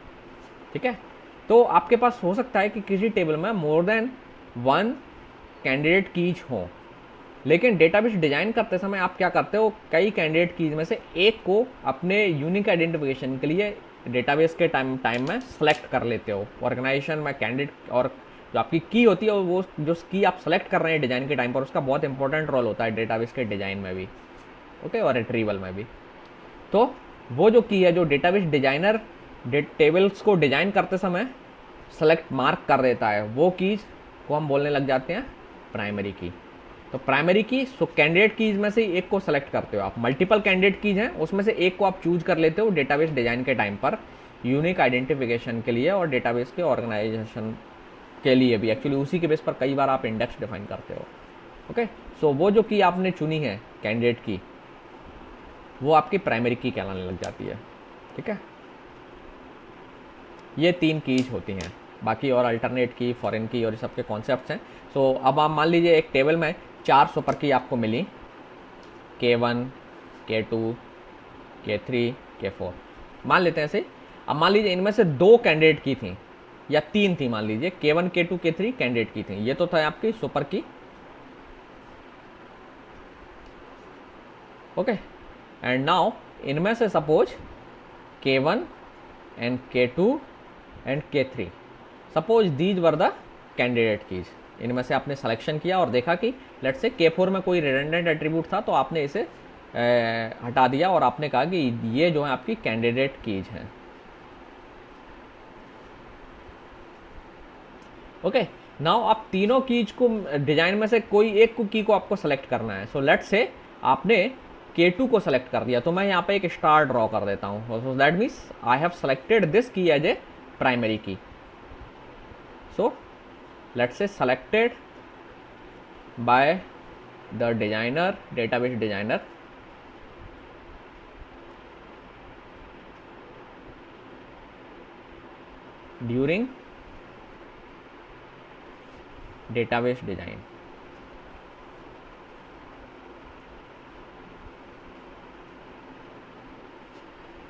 Speaker 1: ठीक है, तो आपके पास हो सकता है कि किसी टेबल में मोर देन 1 कैंडिडेट कीज हो, लेकिन डेटाबेस डिजाइन करते समय आप क्या करते हो, कई कैंडिडेट कीज में से एक को अपने यूनिक आइडेंटिफिकेशन के लिए डेटाबेस के टाइम में सेलेक्ट कर लेते हो। ऑर्गेनाइजेशन में कैंडिडेट और जो आपकी की होती है वो जो की आप सेलेक्ट कर रहे हैं डिजाइन के टाइम पर, उसका बहुत इंपॉर्टेंट रोल होता है डेटाबेस के डिजाइन में भी, ओके, और रिट्रीवल में भी। तो वो जो की है, जो डेटाबेस डिजाइनर टेबल्स को डिजाइन करते समय सेलेक्ट मार्क कर देता है, वो कीज को हम बोलने लग जाते हैं प्राइमरी की। तो प्राइमरी की कैंडिडेट कीज में से एक को सेलेक्ट करते हो आप, मल्टीपल कैंडिडेट कीज हैं उसमें से एक को आप चूज कर लेते हो डेटाबेस डिजाइन के टाइम पर यूनिक आइडेंटिफिकेशन के लिए और डेटाबेस के ऑर्गेनाइजेशन के लिए भी। एक्चुअली उसी के बेस पर कई बार आप इंडेक्स डिफाइन करते हो। ओके, सो वो जो की आपने चुनी है कैंडिडेट की, वो आपकी प्राइमरी की कहलाने लग जाती है। ठीक है, ये 3 कीज होती हैं, बाकी और अल्टरनेट की, फॉरेन की और ये सब के कॉन्सेप्ट्स हैं। सो अब आप मान लीजिए एक टेबल में 4 सुपर की आपको मिली, K1, K2, K3, K4 मान लेते हैं ऐसे। अब मान लीजिए इनमें से 2 कैंडिडेट की थी या 3 थी, मान लीजिए K1, K2, K3 कैंडिडेट की थी, ये तो था आपकी सुपर की। ओके, एंड नाउ इनमें से suppose K1 and K2 and K3, suppose these were the candidate keys. इनमें से आपने सिलेक्शन किया और देखा कि लेट्स से K4 में कोई रिडंडेंट एट्रीब्यूट था, तो आपने इसे हटा दिया और आपने कहा कि ये जो है आपकी कैंडिडेट कीज हैं। ओके, नाउ आप तीनों कीज को डिजाइन में से कोई एक की को आपको सेलेक्ट करना है। सो लेट्स से आपने K2 को सेलेक्ट कर दिया, तो मैं यहाँ पे एक स्टार ड्रॉ कर देता हूँ। सो that means I have selected this की एज ए प्राइमरी की। सो लेट्स से selected by the designer, database designer, during database design.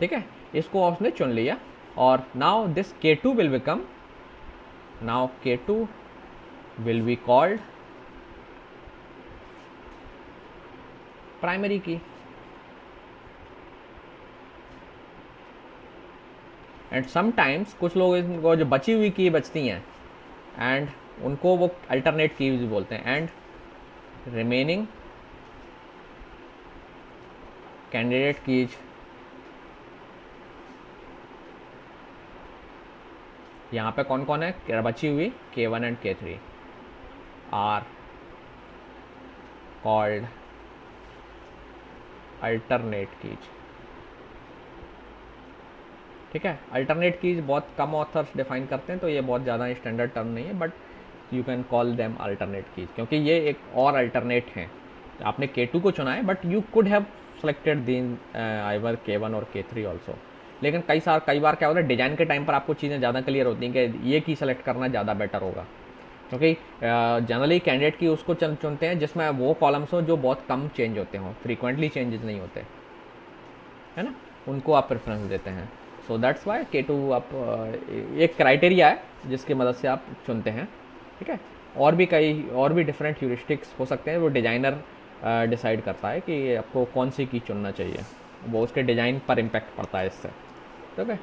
Speaker 1: ठीक है, इसको उसने चुन लिया और now this K2 will become, now K2 will be called primary की। एंड समटाइम्स कुछ लोग इनको जो बची हुई की बचती हैं एंड उनको वो अल्टरनेट कीज बोलते हैं। एंड रिमेनिंग कैंडिडेट कीज, यहाँ पे कौन कौन है बची हुई, K1 and K3 are called alternate keys. ठीक है, अल्टरनेट कीज बहुत कम ऑथर्स डिफाइन करते हैं, तो ये बहुत ज़्यादा स्टैंडर्ड टर्म नहीं है, but you can call them alternate keys, क्योंकि ये एक और अल्टरनेट है। आपने K2 को चुना है, but you could have selected दिन आइवर K1 और K3 ऑल्सो। लेकिन कई बार क्या होता है, डिजाइन के टाइम पर आपको चीज़ें ज़्यादा क्लियर होती हैं कि ये की सेलेक्ट करना ज़्यादा बेटर होगा, क्योंकि जनरली कैंडिडेट की उसको चुनते हैं जिसमें वो कॉलम्स हो जो बहुत कम चेंज होते हों, फ्रीक्वेंटली चेंजेस नहीं होते, है ना, उनको आप प्रेफरेंस देते हैं। सो दैट्स वाई K2 आप एक क्राइटेरिया है जिसकी मदद से आप चुनते हैं। ठीक है, और भी डिफरेंट ह्यूरिस्टिक्स हो सकते हैं, वो डिज़ाइनर डिसाइड करता है कि आपको कौन सी की चुनना चाहिए, वो उसके डिज़ाइन पर इम्पैक्ट पड़ता है इससे। ठीक है,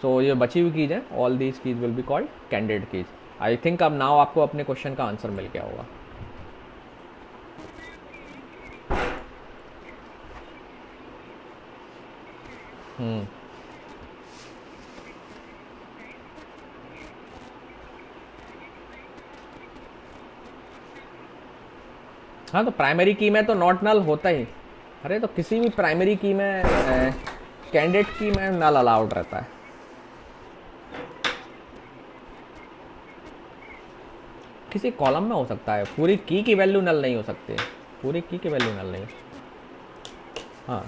Speaker 1: सो ये बची हुई कीज है, all these keys will be called candidate keys. I think अब नाउ आपको अपने क्वेश्चन का आंसर मिल गया होगा। हाँ, तो प्राइमरी की में तो नॉट नल होता ही। अरे तो किसी भी प्राइमरी की में कैंडिडेट की में नल अलाउड रहता है। किसी कॉलम में हो सकता है, पूरी की वैल्यू नल नहीं हो सकती, पूरी की वैल्यू नल नहीं। हाँ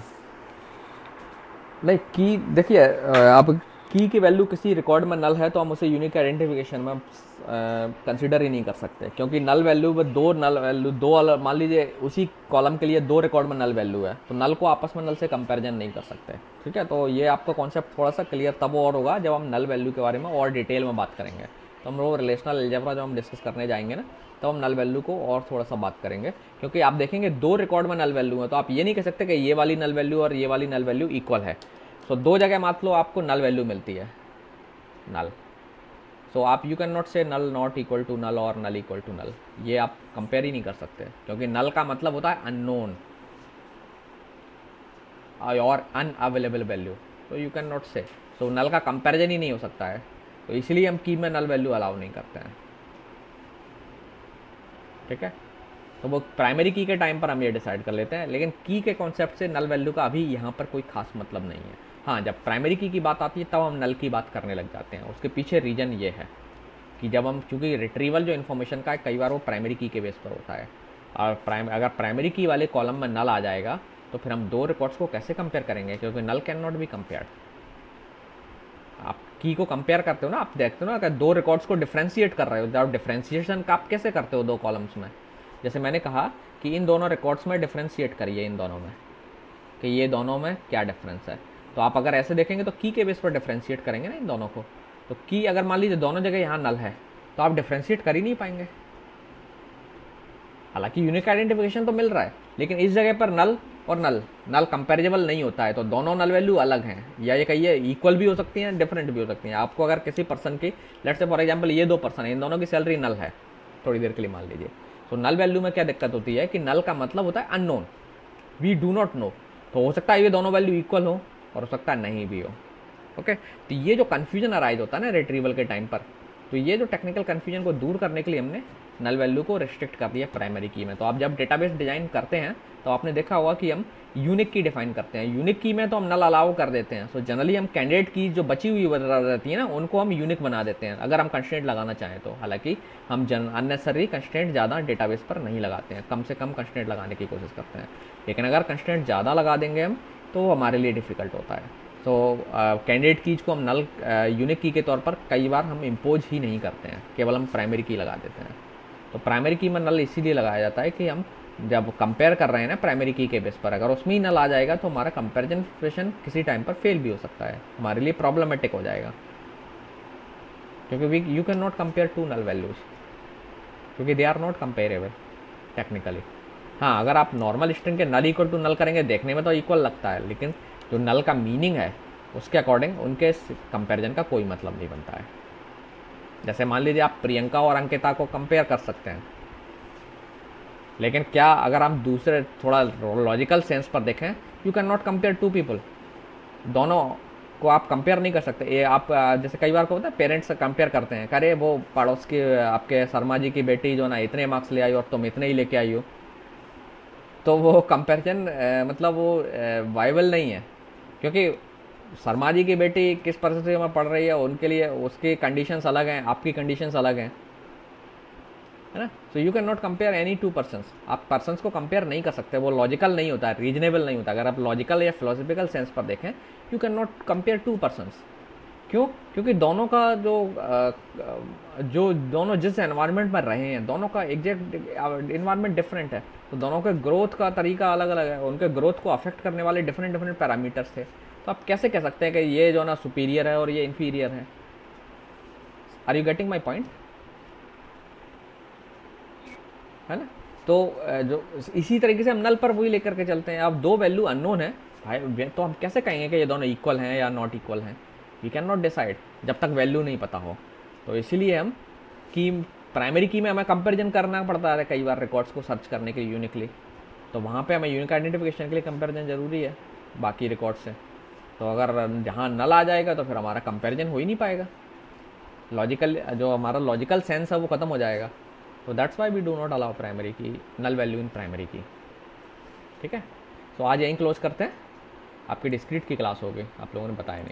Speaker 1: नहीं, की देखिए आप की वैल्यू किसी रिकॉर्ड में नल है तो हम उसे यूनिक आइडेंटिफिकेशन में कंसिडर ही नहीं कर सकते, क्योंकि नल वैल्यू में दो नल वैल्यू, दो अलग, मान लीजिए उसी कॉलम के लिए दो रिकॉर्ड में नल वैल्यू है, तो नल को आपस में नल से कंपैरिजन नहीं कर सकते। ठीक है, तो ये आपका कॉन्सेप्ट थोड़ा सा क्लियर तब और होगा जब हम नल वैल्यू के बारे में और डिटेल में बात करेंगे। तो हम लोग रिलेशनल अलजेब्रा जो हम डिस्कस करने जाएंगे ना, तो हम नल वैल्यू को और थोड़ा सा बात करेंगे, क्योंकि आप देखेंगे दो रिकॉर्ड में नल वैल्यू है, तो आप ये नहीं कह सकते कि ये वाली नल वैल्यू और ये वाली नल वैल्यू इक्वल है। सो दो जगह मान लो आपको नल वैल्यू मिलती है, नल। सो आप यू कैन नॉट से नल नॉट इक्वल टू नल और नल इक्वल टू नल, ये आप कंपेयर ही नहीं कर सकते, क्योंकि नल का मतलब होता है अननोन और अनअवेलेबल वैल्यू, तो यू कैन नॉट से। सो नल का कंपैरिजन ही नहीं हो सकता है, तो इसलिए हम की में नल वैल्यू अलाउ नहीं करते हैं। ठीक है, तो वो प्राइमरी की के टाइम पर हम ये डिसाइड कर लेते हैं, लेकिन की के कॉन्सेप्ट से नल वैल्यू का अभी यहाँ पर कोई खास मतलब नहीं है। हाँ, जब प्राइमरी की बात आती है तब हम नल की बात करने लग जाते हैं। उसके पीछे रीज़न ये है कि जब हम, चूँकि रिट्रीवल जो इन्फॉर्मेशन का है कई बार वो प्राइमरी की के बेस पर होता है, और अगर प्राइमरी की वाले कॉलम में नल आ जाएगा तो फिर हम दो रिकॉर्ड्स को कैसे कंपेयर करेंगे, क्योंकि नल कैन नॉट बी कंपेयर्ड। आप की को कंपेयर करते हो ना, आप देखते हो ना, अगर दो रिकॉर्ड्स को डिफ्रेंशिएट कर रहे हो, जब डिफ्रेंशिएशन का आप कैसे करते हो दो कॉलम्स में, जैसे मैंने कहा कि इन दोनों रिकॉर्ड्स में डिफ्रेंशिएट करिए, इन दोनों में कि ये दोनों में क्या डिफरेंस है। तो आप अगर ऐसे देखेंगे तो की के बेस पर डिफ्रेंशिएट करेंगे ना इन दोनों को, तो की अगर मान लीजिए दोनों जगह यहाँ नल है तो आप डिफ्रेंशिएट कर ही नहीं पाएंगे। हालांकि यूनिक आइडेंटिफिकेशन तो मिल रहा है, लेकिन इस जगह पर नल और नल कंपेरेबल नहीं होता है, तो दोनों नल वैल्यू अलग हैं, या ये कहिए इक्वल भी हो सकती हैं, डिफरेंट भी हो सकती हैं। आपको अगर किसी पर्सन की, लेट्स से फॉर एग्जांपल ये दो पर्सन है, इन दोनों की सैलरी नल है थोड़ी देर के लिए मान लीजिए, तो नल वैल्यू में क्या दिक्कत होती है कि नल का मतलब होता है unknown, we do not know. तो हो सकता है ये दोनों वैल्यू इक्वल हो और हो सकता है नहीं भी हो। ओके, तो ये जो कन्फ्यूजन अराइज होता है ना रिट्रीवल के टाइम पर, तो ये जो टेक्निकल कन्फ्यूजन को दूर करने के लिए हमने नल वैल्यू को रिस्ट्रिक्ट कर दिया प्राइमरी की में। तो आप जब डेटाबेस डिजाइन करते हैं तो आपने देखा होगा कि हम यूनिक की डिफाइन करते हैं, यूनिक की में तो हम नल अलाउ कर देते हैं। सो जनरली हम कैंडिडेट की जो बची हुई रहती है ना, उनको हम यूनिक बना देते हैं अगर हम कंस्ट्रेंट लगाना चाहें तो। हालांकि हम अननेसेसरी कंस्ट्रेंट ज़्यादा डेटाबेस पर नहीं लगाते हैं, कम से कम कंस्ट्रेंट लगाने की कोशिश करते हैं, लेकिन अगर कंस्ट्रेंट ज़्यादा लगा देंगे हम तो हमारे लिए डिफ़िकल्ट होता है। तो कैंडिडेट कीज को हम नल यूनिक की के तौर पर कई बार हम इम्पोज ही नहीं करते हैं, केवल हम प्राइमरी की लगा देते हैं। तो प्राइमरी की में नल इसीलिए लगाया जाता है कि हम जब कंपेयर कर रहे हैं ना प्राइमरी की के बेस पर, अगर उसमें ही नल आ जाएगा तो हमारा कंपेरिजन ऑपरेशन किसी टाइम पर फेल भी हो सकता है, हमारे लिए प्रॉब्लमेटिक हो जाएगा, क्योंकि you can not compare to null values, क्योंकि they are not comparable technically. हाँ, अगर आप नॉर्मल स्ट्रिंग के नल इक्वल टू नल करेंगे, देखने में तो इक्वल लगता है, लेकिन जो नल का मीनिंग है उसके अकॉर्डिंग उनके कंपैरिजन का कोई मतलब नहीं बनता है। जैसे मान लीजिए आप प्रियंका और अंकिता को कंपेयर कर सकते हैं, लेकिन क्या अगर हम दूसरे थोड़ा लॉजिकल सेंस पर देखें, you can not compare two people, दोनों को आप कंपेयर नहीं कर सकते। ये आप जैसे कई बार को होता है पेरेंट्स कंपेयर करते हैं, अरे वो पड़ोस की आपके शर्मा जी की बेटी जो ना इतने मार्क्स ले आई और तुम इतने ही लेके आई हो, तो वो कंपैरिजन मतलब वो वाइबल नहीं है, क्योंकि शर्मा जी की बेटी किस परिस्थिति में पढ़ रही है उनके लिए उसकी कंडीशंस अलग हैं, आपकी कंडीशंस अलग हैं, है ना। सो you can not compare any two persons, आप पर्सन्स को कंपेयर नहीं कर सकते, वो लॉजिकल नहीं होता है, रीजनेबल नहीं होता। अगर आप लॉजिकल या फिलोसफिकल सेंस पर देखें, you can not compare to persons. क्यों? क्योंकि दोनों का जो दोनों जिस एनवायरनमेंट में रहे हैं, दोनों का एग्जैक्ट एनवायरनमेंट डिफरेंट है, तो दोनों के ग्रोथ का तरीका अलग अलग है, उनके ग्रोथ को अफेक्ट करने वाले डिफरेंट डिफरेंट पैरामीटर्स थे। तो आप कैसे कह सकते हैं कि ये जो ना सुपीरियर है और ये इन्फीरियर है? Are you getting my point? है ना। तो जो इसी तरीके से हम नल पर वही लेकर के चलते हैं। अब दो वैल्यू अननोन है भाई, तो हम कैसे कहेंगे कि ये दोनों इक्वल हैं या नॉट इक्वल हैं? वी कैन नॉट डिसाइड जब तक वैल्यू नहीं पता हो। तो इसीलिए हम की प्राइमरी की में हमें कंपैरिजन करना पड़ता है कई बार रिकॉर्ड्स को सर्च करने के लिए यूनिकली, तो वहाँ पे हमें यूनिक आइडेंटिफिकेशन के लिए कंपैरिजन ज़रूरी है बाकी रिकॉर्ड से। तो अगर जहाँ नल आ जाएगा तो फिर हमारा कंपैरिजन हो ही नहीं पाएगा, लॉजिकल जो हमारा लॉजिकल सेंस है वो ख़त्म हो जाएगा। तो that's why we do not allow primary key null value in primary की। ठीक है, तो आज यहीं क्लोज करते हैं, आपकी डिस्क्रीट की क्लास होगी, आप लोगों ने बताया नहीं।